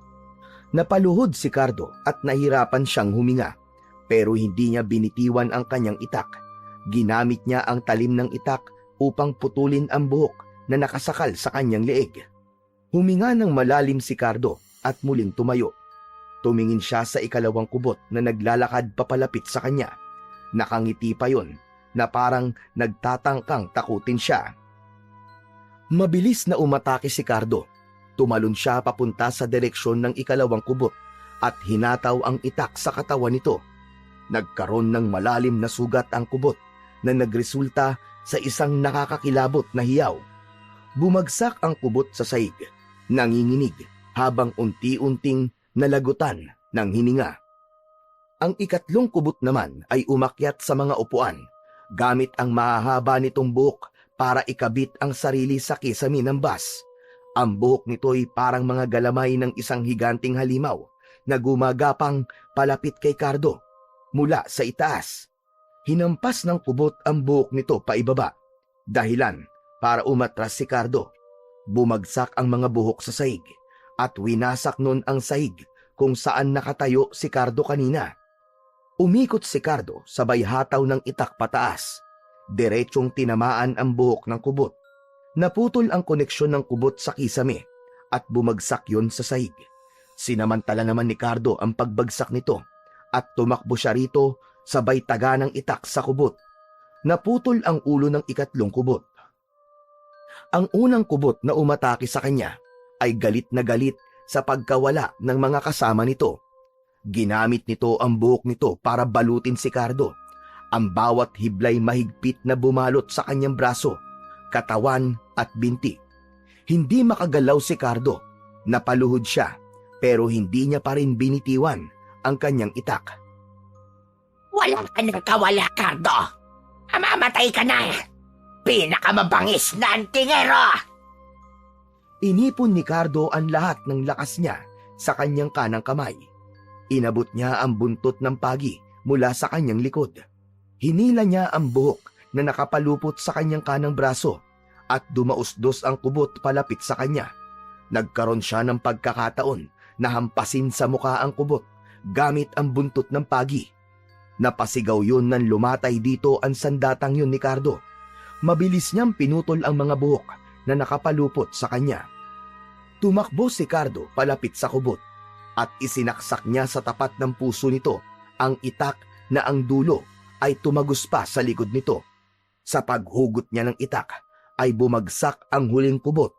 [SPEAKER 2] Napaluhod si Cardo at nahirapan siyang huminga, pero hindi niya binitiwan ang kanyang itak. Ginamit niya ang talim ng itak upang putulin ang buhok na nakasakal sa kanyang leeg. Huminga ng malalim si Cardo at muling tumayo. Tumingin siya sa ikalawang kubot na naglalakad papalapit sa kanya. Nakangiti pa yon na parang nagtatangkang takutin siya. Mabilis na umatake si Cardo. Tumalon siya papunta sa direksyon ng ikalawang kubot at hinataw ang itak sa katawan nito. Nagkaroon ng malalim na sugat ang kubot na nagresulta sa isang nakakakilabot na hiyaw. Bumagsak ang kubot sa sahig, nanginginig habang unti-unting nalagutan ng hininga. Ang ikatlong kubot naman ay umakyat sa mga upuan gamit ang mahahaba nitong buhok para ikabit ang sarili sa kisame ng bus. Ang buhok nito'y parang mga galamay ng isang higanting halimaw na gumagapang palapit kay Cardo mula sa itaas. Hinampas ng kubot ang buhok nito paibaba, dahilan para umatras si Cardo. Bumagsak ang mga buhok sa sahig at winasak nun ang sahig kung saan nakatayo si Cardo kanina. Umikot si Cardo sabay hataw ng itak pataas. Diretsong tinamaan ang buhok ng kubot. Naputol ang koneksyon ng kubot sa kisame at bumagsak yon sa sahig. Sinamantala naman ni Cardo ang pagbagsak nito at tumakbo siya rito sabay taga ng itak sa kubot. Naputol ang ulo ng ikatlong kubot. Ang unang kubot na umatake sa kanya ay galit na galit sa pagkawala ng mga kasama nito. Ginamit nito ang buhok nito para balutin si Cardo. Ang bawat hiblay mahigpit na bumalot sa kanyang braso, katawan at binti. Hindi makagalaw si Cardo. Napaluhod siya pero hindi niya pa rin binitiwan ang kanyang itak.
[SPEAKER 4] Wala ka nang kawala, Cardo. Amamatay ka na. Pinakamabangis na antingero.
[SPEAKER 2] Inipon ni Cardo ang lahat ng lakas niya sa kanyang kanang kamay. Inabot niya ang buntot ng pagi mula sa kanyang likod. Hinila niya ang buhok na nakapalupot sa kanyang kanang braso at dumausdos ang kubot palapit sa kanya. Nagkaroon siya ng pagkakataon na hampasin sa mukha ang kubot gamit ang buntot ng pagi. Napasigaw yun nang lumatay dito ang sandatang yun ni Cardo. Mabilis niyang pinutol ang mga buhok na nakapalupot sa kanya. Tumakbo si Cardo palapit sa kubot at isinaksak niya sa tapat ng puso nito ang itak na ang dulo ay tumagos pa sa likod nito. Sa paghugot niya ng itak ay bumagsak ang huling kubot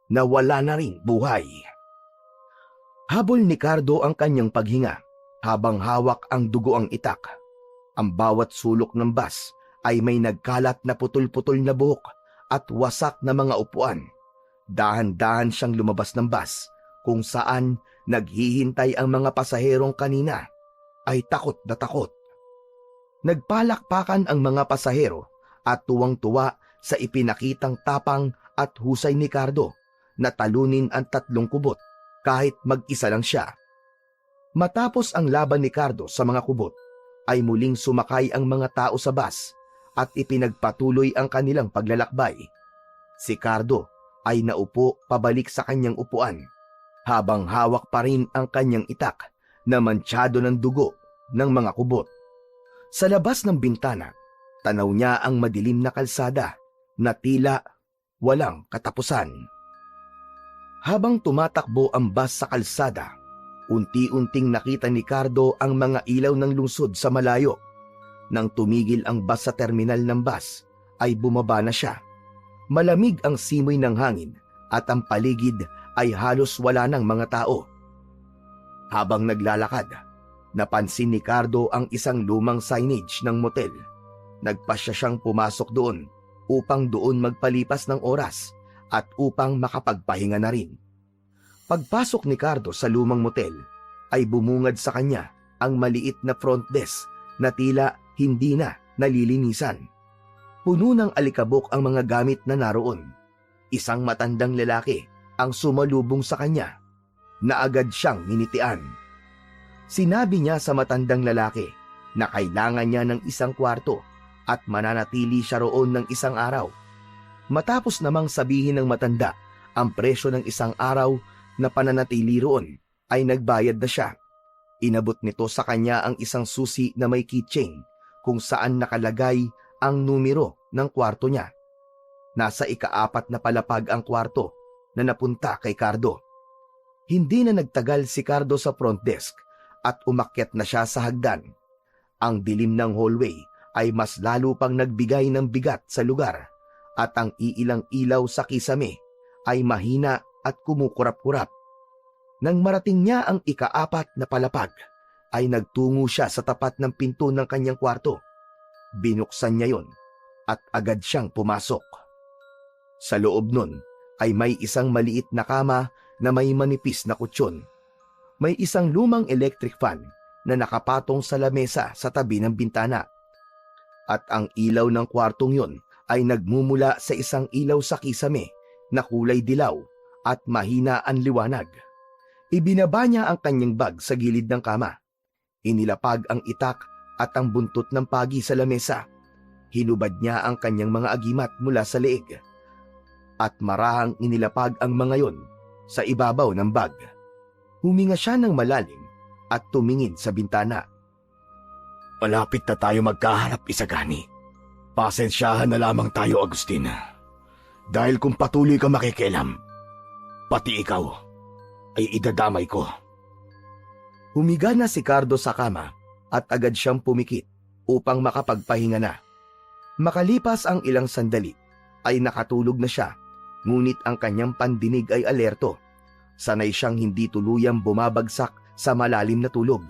[SPEAKER 2] na wala na ring buhay. Habol ni Cardo ang kanyang paghinga habang hawak ang dugo ang itak. Ang bawat sulok ng bus ay may nagkalat na putol-putol na buhok at wasak na mga upuan. Dahan-dahan siyang lumabas ng bus kung saan naghihintay ang mga pasaherong kanina ay takot na takot. Nagpalakpakan ang mga pasahero at tuwang-tuwa sa ipinakitang tapang at husay ni Cardo na talunin ang tatlong kubot kahit mag-isa lang siya. Matapos ang laban ni Cardo sa mga kubot, ay muling sumakay ang mga tao sa bus at ipinagpatuloy ang kanilang paglalakbay. Si Cardo ay naupo pabalik sa kanyang upuan habang hawak pa rin ang kanyang itak na mantsado ng dugo ng mga kubot. Sa labas ng bintana, tanaw niya ang madilim na kalsada na tila walang katapusan. Habang tumatakbo ang bus sa kalsada, unti-unting nakita ni Cardo ang mga ilaw ng lungsod sa malayo. Nang tumigil ang bus sa terminal ng bus, ay bumaba na siya. Malamig ang simoy ng hangin at ang paligid ay halos wala ng mga tao. Habang naglalakad, napansin ni Cardo ang isang lumang signage ng motel. Nagpasya siyang pumasok doon upang doon magpalipas ng oras at upang makapagpahinga na rin. Pagpasok ni Cardo sa lumang motel, ay bumungad sa kanya ang maliit na front desk na tila hindi na nalilinisan. Puno ng alikabok ang mga gamit na naroon. Isang matandang lalaki ang sumalubong sa kanya na agad siyang minitian. Sinabi niya sa matandang lalaki na kailangan niya ng isang kwarto at mananatili siya roon ng isang araw. Matapos namang sabihin ng matanda ang presyo ng isang araw na pananatili roon, ay nagbayad na siya. Inabot nito sa kanya ang isang susi na may keychain kung saan nakalagay ang numero ng kwarto niya. Nasa ika-4 na palapag ang kwarto na napunta kay Cardo. Hindi na nagtagal si Cardo sa front desk at umakyat na siya sa hagdan. Ang dilim ng hallway ay mas lalo pang nagbigay ng bigat sa lugar at ang iilang ilaw sa kisame ay mahina at kumukurap-kurap. Nang marating niya ang ika-4 na palapag, ay nagtungo siya sa tapat ng pinto ng kanyang kwarto. Binuksan niya yon at agad siyang pumasok. Sa loob nun ay may isang maliit na kama na may manipis na kutsyon. May isang lumang electric fan na nakapatong sa lamesa sa tabi ng bintana. At ang ilaw ng kwartong yon ay nagmumula sa isang ilaw sa kisame na kulay dilaw at mahina ang liwanag. Ibinaba niya ang kanyang bag sa gilid ng kama. Inilapag ang itak at ang buntot ng pagi sa lamesa. Hinubad niya ang kanyang mga agimat mula sa leeg. At marahang inilapag ang mga yon sa ibabaw ng bag. Huminga siya ng malalim at tumingin sa bintana.
[SPEAKER 3] Malapit na tayo magkaharap, Isagani. Pasensyahan na lamang tayo, Agustin. Dahil kung patuloy ka makikialam, pati ikaw ay idadamay ko.
[SPEAKER 2] Humiga na si Cardo sa kama at agad siyang pumikit upang makapagpahinga na. Makalipas ang ilang sandali ay nakatulog na siya, ngunit ang kanyang pandinig ay alerto. Sanay siyang hindi tuluyang bumabagsak sa malalim na tulog,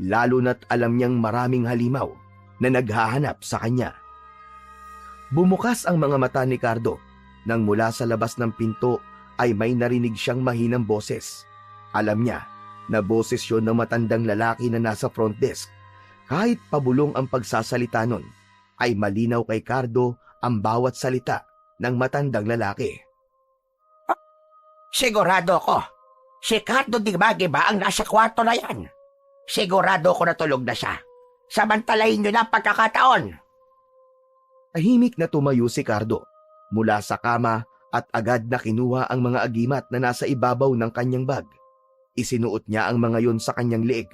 [SPEAKER 2] lalo na't alam niyang maraming halimaw na naghahanap sa kanya. Bumukas ang mga mata ni Cardo nang mula sa labas ng pinto ay may narinig siyang mahinang boses. Alam niya na boses yon ng matandang lalaki na nasa front desk. Kahit pabulong ang pagsasalita nun, ay malinaw kay Cardo ang bawat salita ng matandang lalaki.
[SPEAKER 4] Sigurado ko, si Cardo Dimagiba ang nasa kwarto na yan. Sigurado ko natulog na siya. Samantalahin nyo na ang pagkakataon.
[SPEAKER 2] Tahimik na tumayo si Cardo mula sa kama at agad na kinuha ang mga agimat na nasa ibabaw ng kanyang bag. Isinuot niya ang mga yon sa kanyang leeg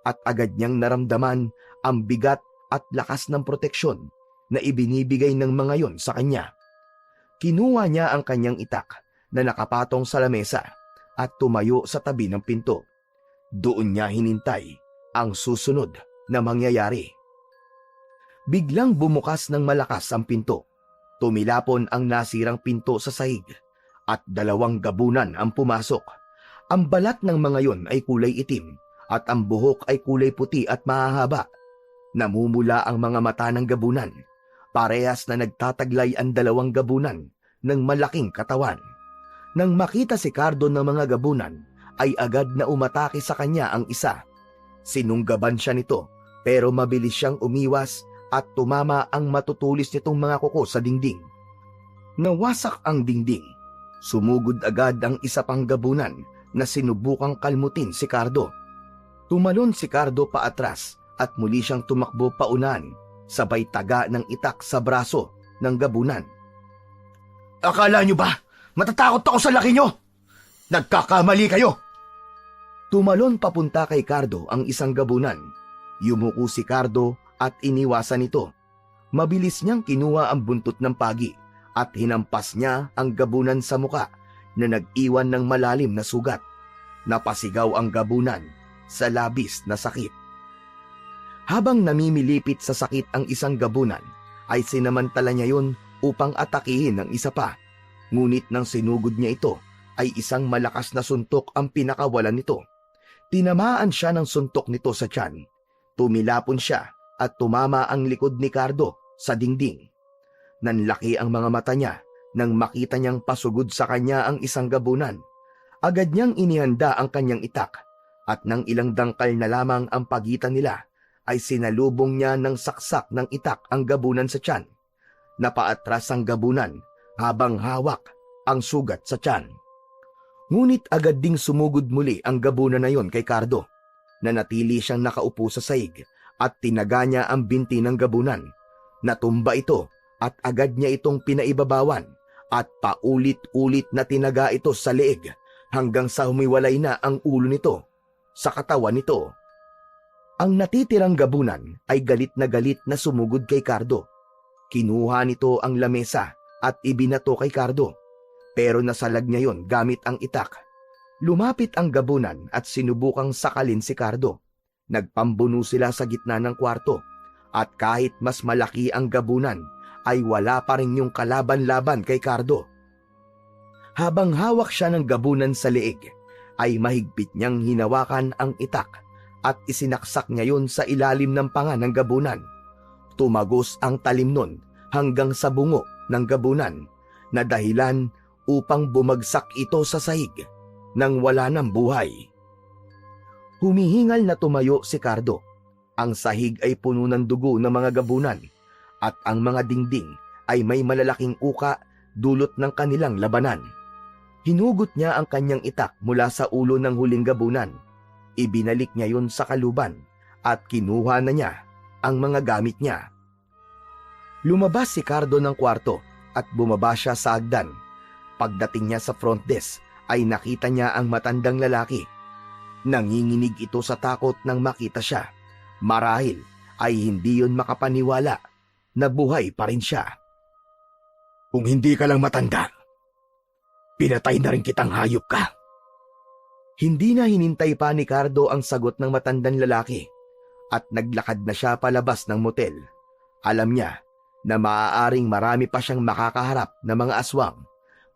[SPEAKER 2] at agad niyang naramdaman ang bigat at lakas ng proteksyon na ibinibigay ng mga yon sa kanya. Kinuha niya ang kanyang itak na nakapatong sa lamesa at tumayo sa tabi ng pinto. Doon niya hinintay ang susunod na mangyayari. Biglang bumukas ng malakas ang pinto. Tumilapon ang nasirang pinto sa sahig at 2 gabunan ang pumasok. Ang balat ng mga yon ay kulay itim at ang buhok ay kulay puti at mahahaba. Namumula ang mga mata ng gabunan. Parehas na nagtataglay ang 2 gabunan ng malaking katawan. Nang makita si Cardo ng mga gabunan, ay agad na umatake sa kanya ang isa. Sinunggaban siya nito pero mabilis siyang umiwas at tumama ang matutulis nitong mga kuko sa dingding. Nawasak ang dingding. Sumugod agad ang isa pang gabunan na sinubukang kalmutin si Cardo. Tumalon si Cardo paatras at muli siyang tumakbo paunan, sabay taga ng itak sa braso ng gabunan.
[SPEAKER 3] Akala nyo ba matatakot ako sa laki nyo? Nagkakamali kayo!
[SPEAKER 2] Tumalon papunta kay Cardo ang isang gabunan. Yumuko si Cardo at iniwasan ito. Mabilis niyang kinuha ang buntot ng pagi at hinampas niya ang gabunan sa muka na nag-iwan ng malalim na sugat. Napasigaw ang gabunan sa labis na sakit. Habang namimilipit sa sakit ang isang gabunan, ay sinamantala niya yon upang atakihin ng isa pa. Ngunit nang sinugod niya ito, ay isang malakas na suntok ang pinakawalan nito. Tinamaan siya ng suntok nito sa tiyan. Tumilapon siya at tumama ang likod ni Cardo sa dingding. Nanlaki ang mga mata niya nang makita niyang pasugod sa kanya ang isang gabunan. Agad niyang inihanda ang kanyang itak at nang ilang dangkal na lamang ang pagitan nila ay sinalubong niya ng saksak ng itak ang gabunan sa tiyan. Napaatras ang gabunan habang hawak ang sugat sa tiyan. Ngunit agad ding sumugod muli ang gabunan na yon kay Cardo. Nanatili siyang nakaupo sa saig at tinaga niya ang binti ng gabunan. Natumba ito at agad niya itong pinaibabawan at paulit-ulit na tinaga ito sa leeg hanggang sa humiwalay na ang ulo nito sa katawan nito. Ang natitirang gabunan ay galit na sumugod kay Cardo. Kinuha nito ang lamesa at ibinato kay Cardo, pero nasalag niya yon gamit ang itak. Lumapit ang gabunan at sinubukang sakalin si Cardo. Nagpambuno sila sa gitna ng kwarto at kahit mas malaki ang gabunan ay wala pa rin yung kalaban-laban kay Cardo. Habang hawak siya ng gabunan sa leeg, ay mahigpit niyang hinawakan ang itak at isinaksak niya yun sa ilalim ng panga ng gabunan. Tumagos ang talim nun hanggang sa bungo ng gabunan na dahilan upang bumagsak ito sa sahig nang wala ng buhay. Humihingal na tumayo si Cardo. Ang sahig ay puno ng dugo ng mga gabunan at ang mga dingding ay may malalaking uka dulot ng kanilang labanan. Hinugot niya ang kanyang itak mula sa ulo ng huling gabunan. Ibinalik niya yun sa kaluban at kinuha na niya ang mga gamit niya. Lumabas si Cardo ng kwarto at bumaba siya sa hagdan. Pagdating niya sa front desk ay nakita niya ang matandang lalaki. Nanginginig ito sa takot nang makita siya. Marahil ay hindi yun makapaniwala na buhay pa rin siya.
[SPEAKER 3] Kung hindi ka lang matanda, pinatay na rin kitang hayop ka.
[SPEAKER 2] Hindi na hinintay pa ni Cardo ang sagot ng matandang lalaki at naglakad na siya palabas ng motel. Alam niya na maaaring marami pa siyang makakaharap na mga aswang,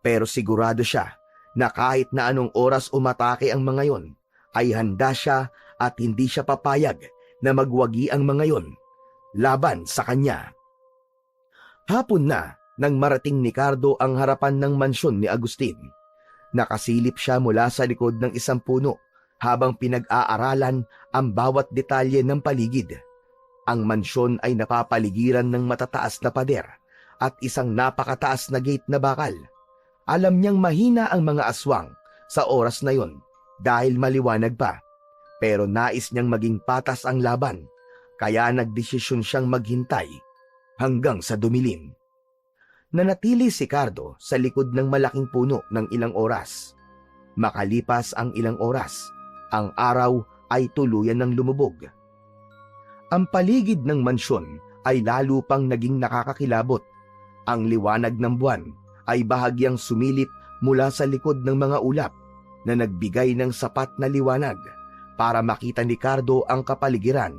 [SPEAKER 2] pero sigurado siya na kahit na anong oras umatake ang mga yon, ay handa siya at hindi siya papayag na magwagi ang mga yon laban sa kanya. Hapon na nang marating ni Cardo ang harapan ng mansyon ni Agustin. Nakasilip siya mula sa likod ng isang puno habang pinag-aaralan ang bawat detalye ng paligid. Ang mansyon ay napapaligiran ng matataas na pader at isang napakataas na gate na bakal. Alam niyang mahina ang mga aswang sa oras na yon dahil maliwanag pa, pero nais niyang maging patas ang laban, kaya nagdesisyon siyang maghintay hanggang sa dumilim. Nanatili si Cardo sa likod ng malaking puno ng ilang oras. Makalipas ang ilang oras, ang araw ay tuluyan ng lumubog. Ang paligid ng mansyon ay lalo pang naging nakakakilabot. Ang liwanag ng buwan ay bahagyang sumilip mula sa likod ng mga ulap na nagbigay ng sapat na liwanag para makita ni Cardo ang kapaligiran.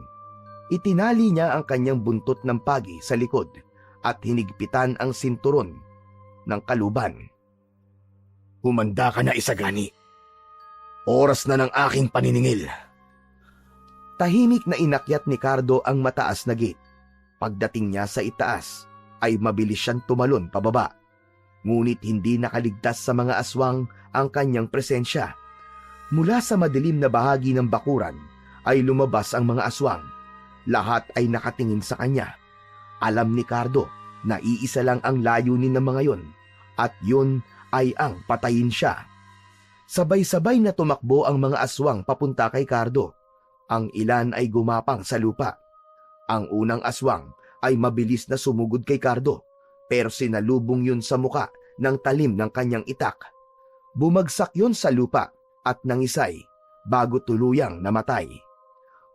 [SPEAKER 2] Itinali niya ang kanyang buntot ng pagi sa likod at hinigpitan ang sinturon ng kaluban.
[SPEAKER 3] Humanda ka na, Isagani. Oras na ng aking paniningil.
[SPEAKER 2] Tahimik na inakyat ni Cardo ang mataas na gate. Pagdating niya sa itaas, ay mabilis siyang tumalon pababa. Ngunit hindi nakaligtas sa mga aswang ang kanyang presensya. Mula sa madilim na bahagi ng bakuran ay lumabas ang mga aswang. Lahat ay nakatingin sa kanya. Alam ni Cardo na iisa lang ang layunin ng mga yon, at yun ay ang patayin siya. Sabay-sabay na tumakbo ang mga aswang papunta kay Cardo. Ang ilan ay gumapang sa lupa. Ang unang aswang ay mabilis na sumugod kay Cardo, pero sinalubong yun sa muka ng talim ng kanyang itak. Bumagsak yun sa lupa at nangisay bago tuluyang namatay.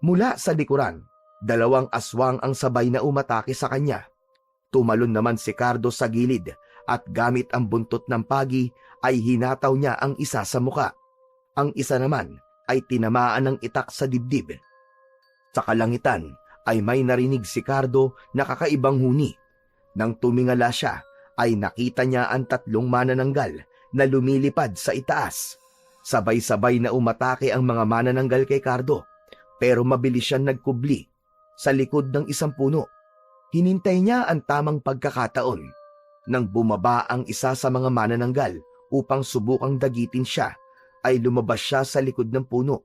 [SPEAKER 2] Mula sa likuran, dalawang aswang ang sabay na umatake sa kanya. Tumalon naman si Cardo sa gilid at gamit ang buntot ng pagi ay hinataw niya ang isa sa muka. Ang isa naman ay tinamaan ng itak sa dibdib. Sa kalangitan ay may narinig si Cardo na kakaibang huni. Nang tumingala siya ay nakita niya ang tatlong manananggal na lumilipad sa itaas. Sabay-sabay na umatake ang mga manananggal kay Cardo, pero mabilis siyang nagkubli sa likod ng isang puno. Hinintay niya ang tamang pagkakataon nang bumaba ang isa sa mga manananggal upang subukang dagitin siya, ay lumabas siya sa likod ng puno.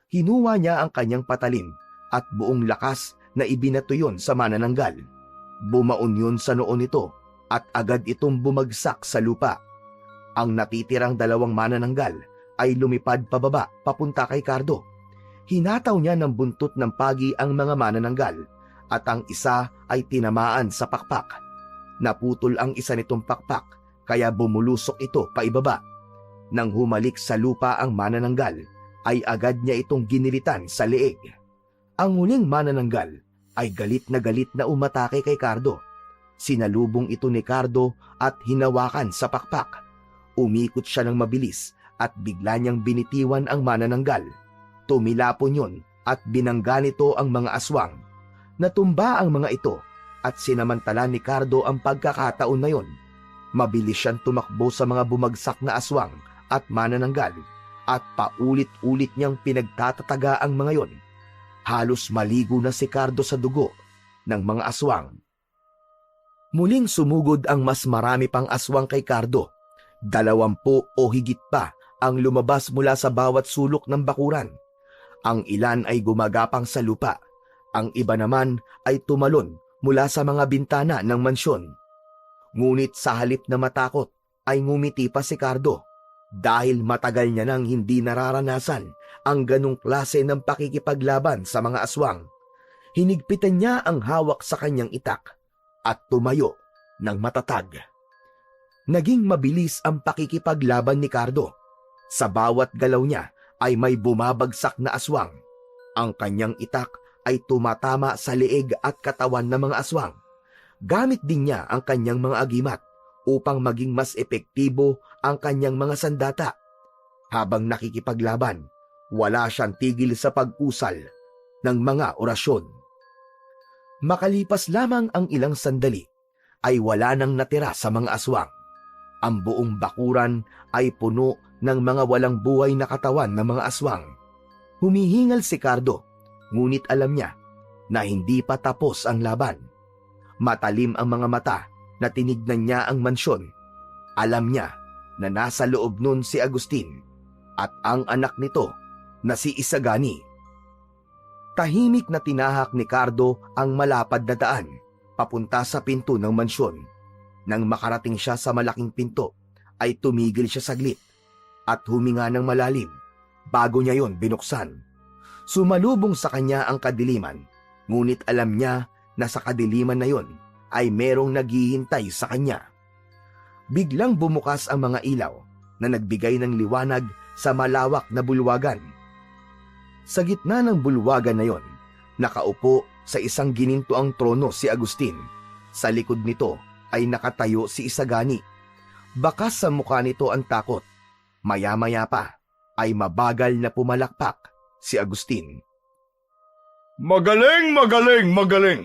[SPEAKER 2] Hinuwa niya ang kanyang patalim at buong lakas na ibinato yun sa manananggal. Bumaon yun sa noo nito at agad itong bumagsak sa lupa. Ang natitirang dalawang manananggal ay lumipad pababa papunta kay Cardo. Hinataw niya ng buntot ng pagi ang mga manananggal at ang isa ay tinamaan sa pakpak. Naputol ang isa nitong pakpak kaya bumulusok ito paibaba. Nang humalik sa lupa ang manananggal, ay agad niya itong ginilitan sa leeg. Ang huling manananggal ay galit na umatake kay Cardo. Sinalubong ito ni Cardo at hinawakan sa pakpak. Umikot siya ng mabilis at bigla niyang binitiwan ang manananggal. Tumilapon yun at binangga nito ang mga aswang. Natumba ang mga ito at sinamantala ni Cardo ang pagkakataon na yon. Mabilis siyang tumakbo sa mga bumagsak na aswang at manananggal at paulit-ulit niyang pinagtatataga ang mga yon. Halos maligo na si Cardo sa dugo ng mga aswang. Muling sumugod ang mas marami pang aswang kay Cardo. 20 o higit pa ang lumabas mula sa bawat sulok ng bakuran. Ang ilan ay gumagapang sa lupa. Ang iba naman ay tumalon mula sa mga bintana ng mansyon. Ngunit sa halip na matakot ay ngumiti pa si Cardo dahil matagal niya nang hindi nararanasan ang ganong klase ng pakikipaglaban sa mga aswang. Hinigpitan niya ang hawak sa kanyang itak at tumayo ng matatag. Naging mabilis ang pakikipaglaban ni Cardo. Sa bawat galaw niya ay may bumabagsak na aswang. Ang kanyang itak ay tumatama sa leeg at katawan ng mga aswang. Gamit din niya ang kanyang mga agimat upang maging mas epektibo ang kanyang mga sandata. Habang nakikipaglaban, wala siyang tigil sa pag-usal ng mga orasyon. Makalipas lamang ang ilang sandali, ay wala nang natira sa mga aswang. Ang buong bakuran ay puno ng mga walang buhay na katawan ng mga aswang. Humihingal si Cardo, ngunit alam niya na hindi pa tapos ang laban. Matalim ang mga mata na tinignan niya ang mansyon. Alam niya na nasa loob nun si Agustin at ang anak nito na si Isagani. Tahimik na tinahak ni Cardo ang malapad na daan papunta sa pinto ng mansyon. Nang makarating siya sa malaking pinto, ay tumigil siya saglit at huminga ng malalim bago niya yon binuksan. Sumalubong sa kanya ang kadiliman, ngunit alam niya na sa kadiliman na yon ay merong naghihintay sa kanya. Biglang bumukas ang mga ilaw na nagbigay ng liwanag sa malawak na bulwagan. Sa gitna ng bulwagan na yon, nakaupo sa isang ginintuang trono si Agustin. Sa likod nito ay nakatayo si Isagani. Bakas sa mukha nito ang takot. Maya-maya pa ay mabagal na pumalakpak si Agustin.
[SPEAKER 3] Magaling, magaling, magaling!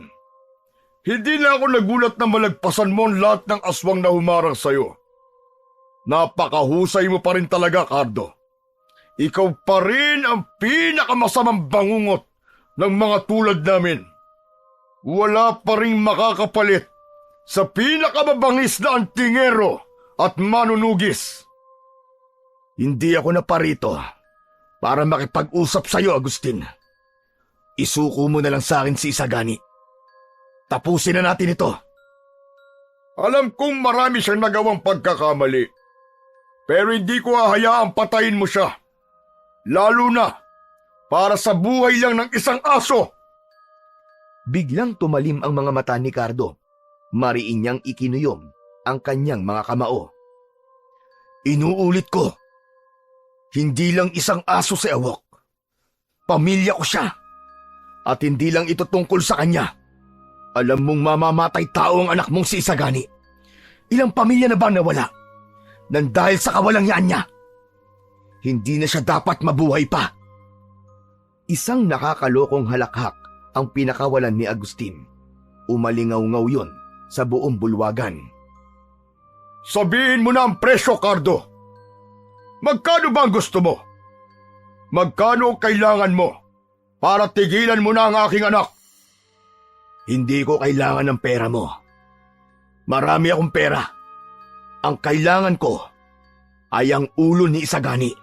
[SPEAKER 3] Hindi na ako nagulat na malagpasan mo ang lahat ng aswang na humarang sa'yo. Napakahusay mo pa rin talaga, Cardo. Ikaw pa rin ang pinakamasamang bangungot ng mga tulad namin. Wala pa rin makakapalit sa pinakamabangis na antingero at manunugis. Hindi ako naparito para makipag-usap sa'yo, Agustin. Isuko mo na lang sa akin si Isagani. Tapusin na natin ito. Alam kong marami siyang nagawang pagkakamali, pero hindi ko hahayaang patayin mo siya. Lalo na para sa buhay lang ng isang aso.
[SPEAKER 2] Biglang tumalim ang mga mata ni Cardo. Mariin niyang ikinuyom ang kanyang mga kamao.
[SPEAKER 3] Inuulit ko, hindi lang isang aso si Ewok. Pamilya ko siya. At hindi lang ito tungkol sa kanya. Alam mong mamamatay tao ang anak mong si Isagani. Ilang pamilya na ba nawala? Nang dahil sa kawalangyaan niya. Hindi na siya dapat mabuhay pa.
[SPEAKER 2] Isang nakakalokong halakhak ang pinakawalan ni Agustin. Umalingaw-ngaw yun sa buong bulwagan.
[SPEAKER 3] Sabihin mo na ang presyo, Cardo. Magkano ba ang gusto mo? Magkano ang kailangan mo para tigilan mo na ang aking anak? Hindi ko kailangan ng pera mo. Marami akong pera. Ang kailangan ko ay ang ulo ni Isagani.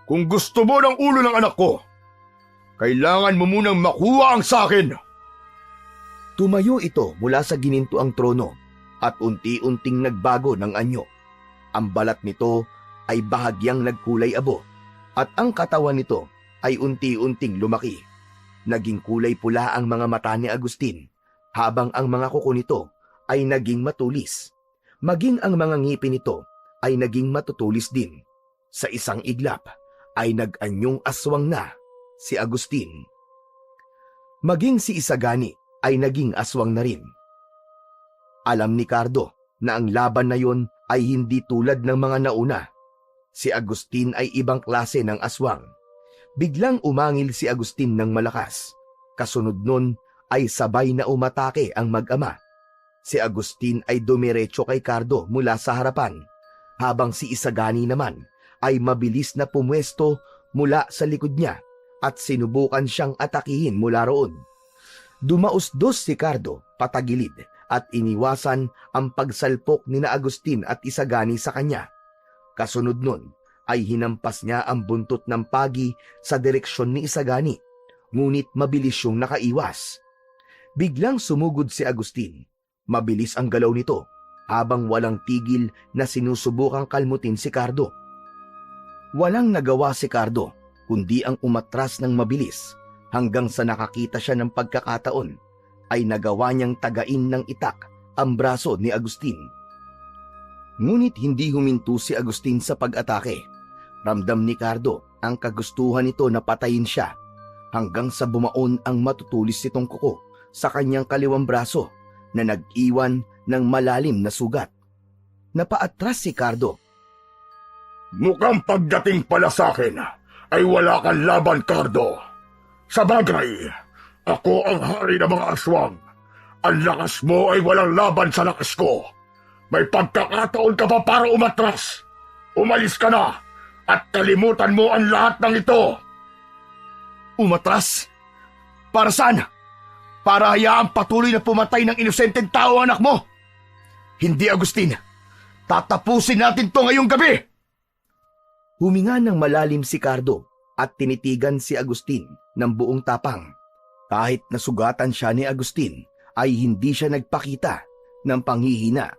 [SPEAKER 3] Kung gusto mo ng ulo ng anak ko, kailangan mo munang makuha ang sakin.
[SPEAKER 2] Tumayo ito mula sa ginintuang trono at unti-unting nagbago ng anyo. Ang balat nito ay bahagyang nagkulay abo at ang katawan nito ay unti-unting lumaki. Naging kulay pula ang mga mata ni Agustin habang ang mga kuko nito ay naging matulis. Maging ang mga ngipin nito ay naging matutulis din. Sa isang iglap ay nag-anyong aswang na si Agustin. Maging si Isagani ay naging aswang na rin. Alam ni Cardo na ang laban na yon ay hindi tulad ng mga nauna. Si Agustin ay ibang klase ng aswang. Biglang umangil si Agustin ng malakas. Kasunod nun ay sabay na umatake ang mag-ama. Si Agustin ay dumiretso kay Cardo mula sa harapan, habang si Isagani naman ay mabilis na pumwesto mula sa likod niya at sinubukan siyang atakihin mula roon. Dumausdos si Cardo patagilid at iniwasan ang pagsalpok ni na Agustin at Isagani sa kanya. Kasunod nun ay hinampas niya ang buntot ng pagi sa direksyon ni Isagani, ngunit mabilis siyang nakaiwas. Biglang sumugod si Agustin. Mabilis ang galaw nito habang walang tigil na sinusubukang kalmutin si Cardo. Walang nagawa si Cardo kundi ang umatras ng mabilis hanggang sa nakakita siya ng pagkakataon ay nagawa niyang tagain ng itak ang braso ni Agustin. Ngunit hindi huminto si Agustin sa pag-atake. Ramdam ni Cardo ang kagustuhan nito na patayin siya hanggang sa bumaon ang matutulis nitong kuko sa kanyang kaliwang braso na nag-iwan ng malalim na sugat. Napaatras si Cardo.
[SPEAKER 3] Mukhang pagdating pala sa akin ay wala kang laban, Cardo. Sa bagay, ako ang hari ng mga aswang. Ang lakas mo ay walang laban sa lakas ko. May pagkakataon ka pa para umatras. Umalis ka na at kalimutan mo ang lahat ng ito.
[SPEAKER 2] Umatras? Para saan? Para hayaang patuloy na pumatay ng inosenteng tao ang anak mo? Hindi, Agustin. Tatapusin natin to ngayong gabi! Huminga ng malalim si Cardo at tinitigan si Agustin ng buong tapang. Kahit nasugatan siya ni Agustin, ay hindi siya nagpakita ng panghihina.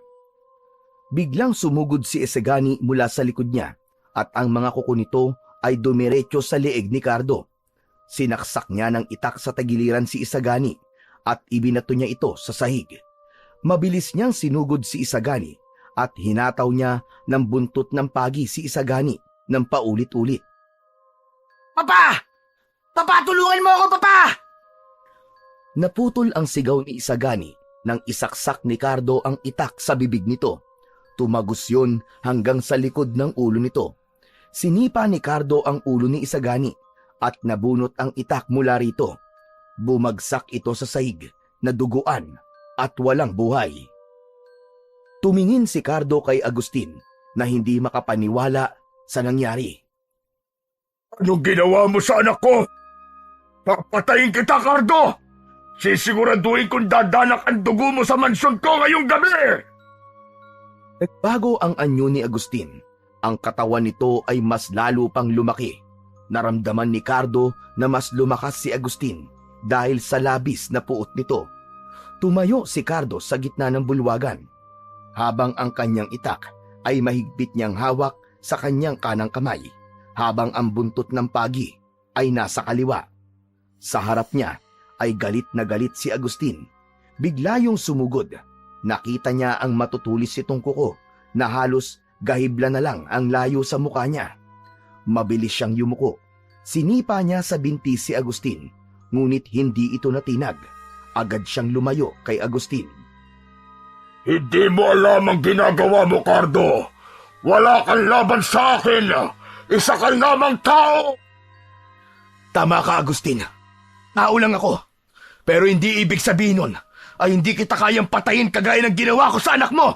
[SPEAKER 2] Biglang sumugod si Isagani mula sa likod niya at ang mga kuko nito ay dumiretso sa leeg ni Cardo. Sinaksak niya ng itak sa tagiliran si Isagani at ibinato niya ito sa sahig. Mabilis niyang sinugod si Isagani at hinataw niya ng buntot ng pagi si Isagani ng paulit-ulit.
[SPEAKER 4] Papa! Papa, tulungan mo ako, Papa!
[SPEAKER 2] Naputol ang sigaw ni Isagani nang isaksak ni Cardo ang itak sa bibig nito. Tumagos yun hanggang sa likod ng ulo nito. Sinipa ni Cardo ang ulo ni Isagani at nabunot ang itak mula rito. Bumagsak ito sa sahig na duguan at walang buhay. Tumingin si Cardo kay Agustin na hindi makapaniwala sa nangyari.
[SPEAKER 3] Anong ginawa mo sa anak ko? Papatayin kita, Cardo! Sisiguraduhin kong dadanak ang dugo mo sa mansyon ko ngayong gabi!
[SPEAKER 2] Nagbago ang anyo ni Agustin. Ang katawan nito ay mas lalo pang lumaki. Naramdaman ni Cardo na mas lumakas si Agustin dahil sa labis na puot nito. Tumayo si Cardo sa gitna ng bulwagan, habang ang kanyang itak ay mahigpit niyang hawak sa kanyang kanang kamay, habang ang buntot ng pagi ay nasa kaliwa. Sa harap niya ay galit na galit si Agustin. Bigla yung sumugod. Nakita niya ang matutulis itong kuko na halos gahibla na lang ang layo sa mukha niya. Mabilis siyang yumuko. Sinipa niya sa binti si Agustin, ngunit hindi ito natinag. Agad siyang lumayo kay Agustin.
[SPEAKER 3] Hindi mo alam ang ginagawa mo, Cardo. Wala kang laban sa akin. Isa ka lamang tao.
[SPEAKER 2] Tama ka, Agustin. Tao lang ako. Pero hindi ibig sabihin nun ay hindi kita kayang patayin kagaya ng ginawa ko sa anak mo.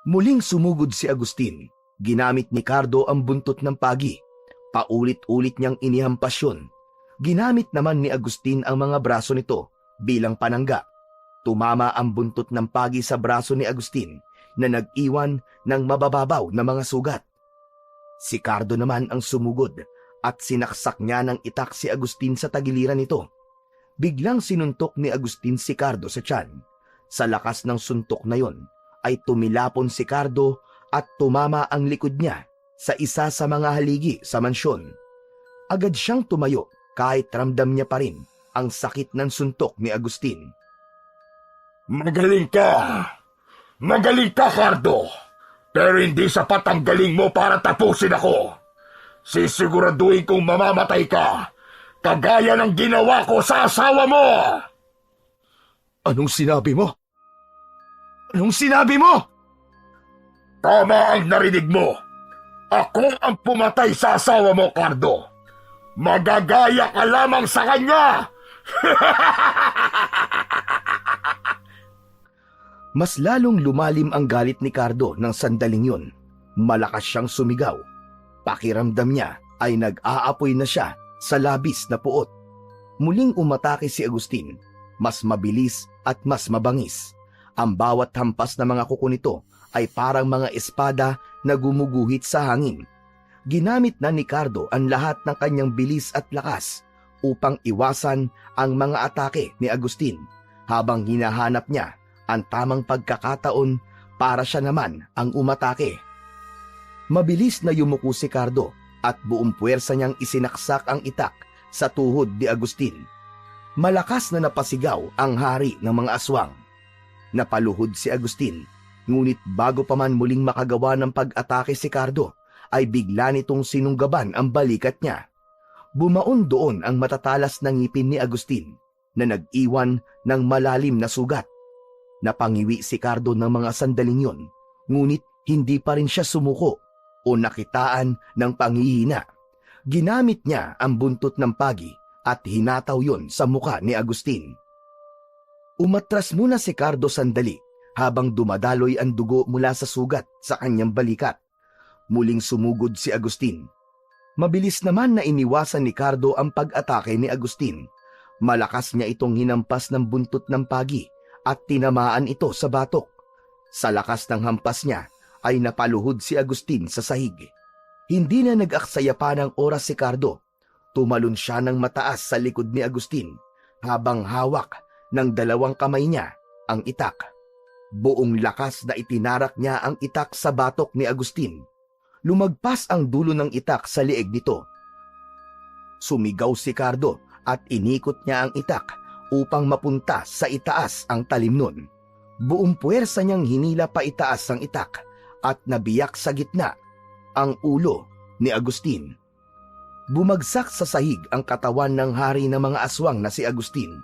[SPEAKER 2] Muling sumugod si Agustin. Ginamit ni Cardo ang buntot ng pagi. Paulit-ulit niyang inihampas yun. Ginamit naman ni Agustin ang mga braso nito bilang panangga. Tumama ang buntot ng pagi sa braso ni Agustin na nag-iwan ng mabababaw na mga sugat. Si Cardo naman ang sumugod at sinaksak niya ng itak si Agustin sa tagiliran nito. Biglang sinuntok ni Agustin si Cardo sa tiyan. Sa lakas ng suntok na yon ay tumilapon si Cardo at tumama ang likod niya sa isa sa mga haligi sa mansyon. Agad siyang tumayo kahit ramdam niya pa rin ang sakit ng suntok ni Agustin.
[SPEAKER 3] Magaling ka! Magaling ka, Cardo! Pero hindi sapat ang galing mo para tapusin ako. Sisiguraduhin kong mamamatay ka, kagaya ng ginawa ko sa asawa mo!
[SPEAKER 2] Anong sinabi mo? Anong sinabi mo?
[SPEAKER 3] Tama ang narinig mo. Ako ang pumatay sa asawa mo, Cardo. Magagaya ka lamang sa kanya!
[SPEAKER 2] Mas lalong lumalim ang galit ni Cardo ng sandaling yun. Malakas siyang sumigaw. Pakiramdam niya ay nag-aapoy na siya sa labis na puot. Muling umatake si Agustin. Mas mabilis at mas mabangis. Ang bawat hampas na mga kuko nito ay parang mga espada na gumuguhit sa hangin. Ginamit na ni Cardo ang lahat ng kanyang bilis at lakas upang iwasan ang mga atake ni Agustin habang hinahanap niya ang tamang pagkakataon para siya naman ang umatake. Mabilis na yumuko si Cardo at buong puwersa niyang isinaksak ang itak sa tuhod ni Agustin. Malakas na napasigaw ang hari ng mga aswang. Napaluhod si Agustin, ngunit bago pa man muling makagawa ng pag-atake si Cardo, ay bigla nitong sinunggaban ang balikat niya. Bumaon doon ang matatalas na ngipin ni Agustin na nag-iwan ng malalim na sugat. Napangiwi si Cardo ng mga sandaling yon, ngunit hindi pa rin siya sumuko o nakitaan ng panghihina. Ginamit niya ang buntot ng pagi at hinataw yon sa muka ni Agustin. Umatras muna si Cardo sandali habang dumadaloy ang dugo mula sa sugat sa kanyang balikat. Muling sumugod si Agustin. Mabilis naman na iniwasan ni Cardo ang pag-atake ni Agustin. Malakas niya itong hinampas ng buntot ng pagi at tinamaan ito sa batok. Sa lakas ng hampas niya ay napaluhod si Agustin sa sahig. Hindi na nag-aksaya pa ng oras si Cardo. Tumalon siya ng mataas sa likod ni Agustin habang hawak ng dalawang kamay niya ang itak. Buong lakas na itinarak niya ang itak sa batok ni Agustin. Lumagpas ang dulo ng itak sa lieg nito. Sumigaw si Cardo at inikot niya ang itak upang mapunta sa itaas ang talim nun. Buong puwersa niyang hinila pa itaas ang itak at nabiyak sa gitna ang ulo ni Agustin. Bumagsak sa sahig ang katawan ng hari ng mga aswang na si Agustin,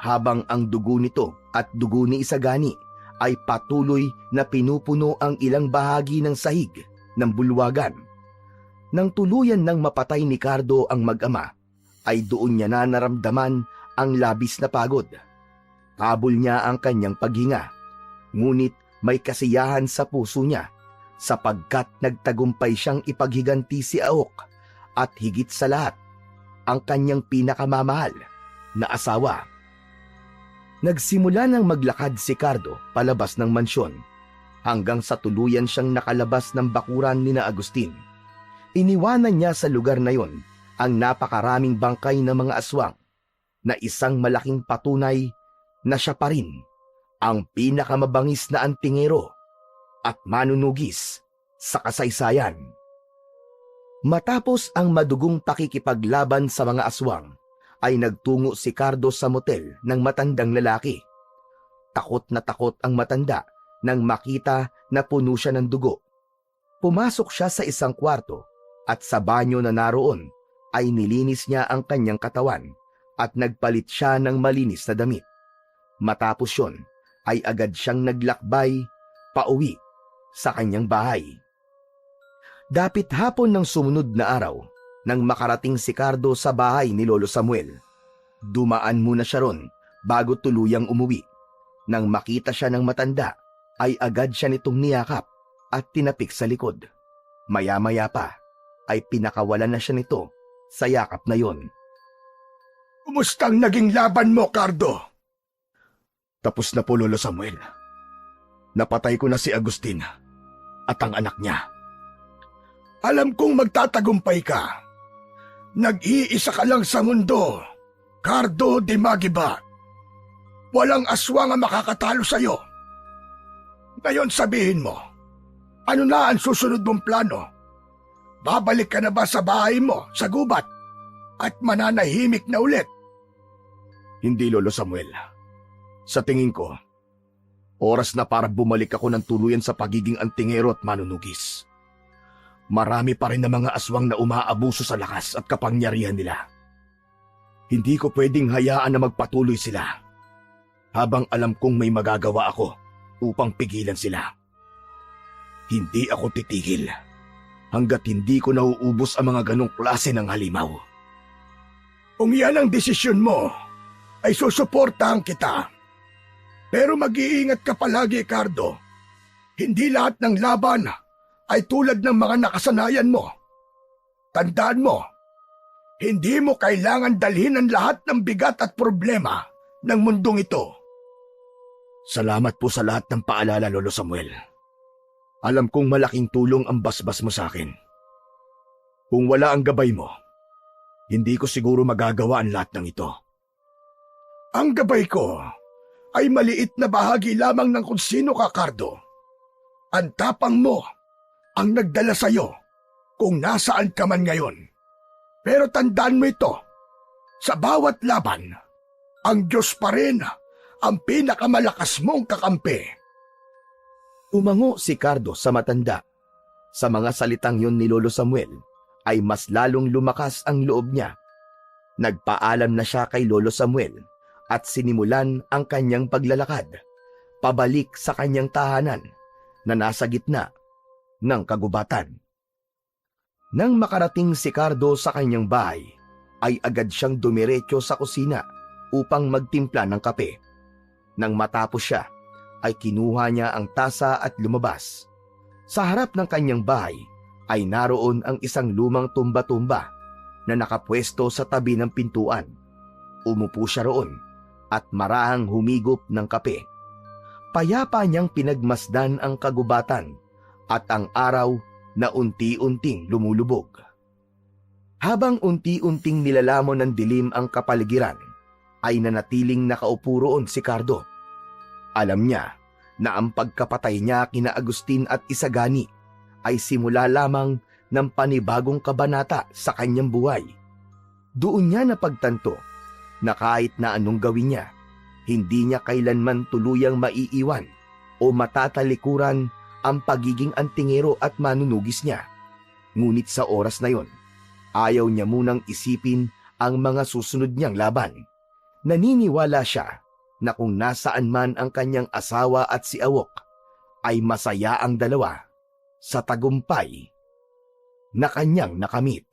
[SPEAKER 2] habang ang dugo nito at dugo ni Isagani ay patuloy na pinupuno ang ilang bahagi ng sahig ng bulwagan. Nang tuluyan ng mapatay ni Cardo ang mag-ama, ay doon niya na naramdaman ang labis na pagod. Habol niya ang kanyang paghinga, ngunit may kasiyahan sa puso niya sapagkat nagtagumpay siyang ipaghiganti si Ahok at higit sa lahat, ang kanyang pinakamamahal na asawa. Nagsimula ng maglakad si Cardo palabas ng mansyon hanggang sa tuluyan siyang nakalabas ng bakuran ni na Agustin. Iniwanan niya sa lugar na yon ang napakaraming bangkay ng mga aswang na isang malaking patunay na siya pa rin ang pinakamabangis na antingero at manunugis sa kasaysayan. Matapos ang madugong pakikipaglaban sa mga aswang, ay nagtungo si Cardo sa motel ng matandang lalaki. Takot na takot ang matanda nang makita na puno siya ng dugo. Pumasok siya sa isang kwarto at sa banyo na naroon ay nilinis niya ang kanyang katawan at nagpalit siya ng malinis na damit. Matapos yon ay agad siyang naglakbay pauwi sa kanyang bahay. Dapit hapon ng sumunod na araw, nang makarating si Cardo sa bahay ni Lolo Samuel. Dumaan muna siya ron bago tuluyang umuwi. Nang makita siya ng matanda, ay agad siya nitong niyakap at tinapik sa likod. Maya-maya pa ay pinakawalan na siya nito sa yakap na yon.
[SPEAKER 3] Kumustang naging laban mo, Cardo? Tapos na po, Lolo Samuel. Napatay ko na si Agustin at ang anak niya. Alam kong magtatagumpay ka. Nag-iisa ka lang sa mundo, Cardo de Magiba. Walang aswang ang makakatalo sa'yo. Ngayon sabihin mo, ano na ang susunod mong plano? Babalik ka na ba sa bahay mo, sa gubat, at mananahimik na ulit? Hindi, Lolo Samuel. Sa tingin ko, oras na para bumalik ako ng tuluyan sa pagiging antingero at manunugis. Marami pa rin na mga aswang na umaabuso sa lakas at kapangyarihan nila. Hindi ko pwedeng hayaan na magpatuloy sila, habang alam kong may magagawa ako upang pigilan sila. Hindi ako titigil hanggat hindi ko nauubos ang mga ganong klase ng halimaw. Kung yan ang desisyon mo, ay susuportahan kita. Pero mag-iingat ka palagi, Cardo. Hindi lahat ng laban ay tulad ng mga nakasanayan mo. Tandaan mo, hindi mo kailangan dalhin ang lahat ng bigat at problema ng mundong ito. Salamat po sa lahat ng paalala, Lolo Samuel. Alam kong malaking tulong ang basbas mo sa akin. Kung wala ang gabay mo, hindi ko siguro magagawa ang lahat ng ito. Ang gabay ko ay maliit na bahagi lamang ng kung sino ka, Cardo. Ang tapang mo ang nagdala sa'yo kung nasaan ka man ngayon. Pero tandaan mo ito, sa bawat laban, ang Diyos pa rin ang pinakamalakas mong kakampi.
[SPEAKER 2] Umango si Cardo sa matanda. Sa mga salitang yon ni Lolo Samuel ay mas lalong lumakas ang loob niya. Nagpaalam na siya kay Lolo Samuel at sinimulan ang kanyang paglalakad pabalik sa kanyang tahanan na nasa gitna ng kagubatan. Nang makarating si Cardo sa kanyang bahay, ay agad siyang dumiretso sa kusina upang magtimpla ng kape. Nang matapos siya, ay kinuha niya ang tasa at lumabas. Sa harap ng kanyang bahay ay naroon ang isang lumang tumba-tumba na nakapwesto sa tabi ng pintuan. Umupo siya roon at marahang humigop ng kape. Payapa niyang pinagmasdan ang kagubatan at ang araw na unti-unting lumulubog. Habang unti-unting nilalamon ng dilim ang kapaligiran, ay nanatiling nakaupo roon si Cardo. Alam niya na ang pagkapatay niya kina Agustin at Isagani ay simula lamang ng panibagong kabanata sa kanyang buhay. Doon niya napagtanto na kahit na anong gawin niya, hindi niya kailanman tuluyang maiiwan o matatalikuran ang pagiging antingero at manunugis niya. Ngunit sa oras na yon, ayaw niya munang isipin ang mga susunod niyang laban. Naniniwala siya na kung nasaan man ang kanyang asawa at si Awok, ay masaya ang dalawa sa tagumpay na kanyang nakamit.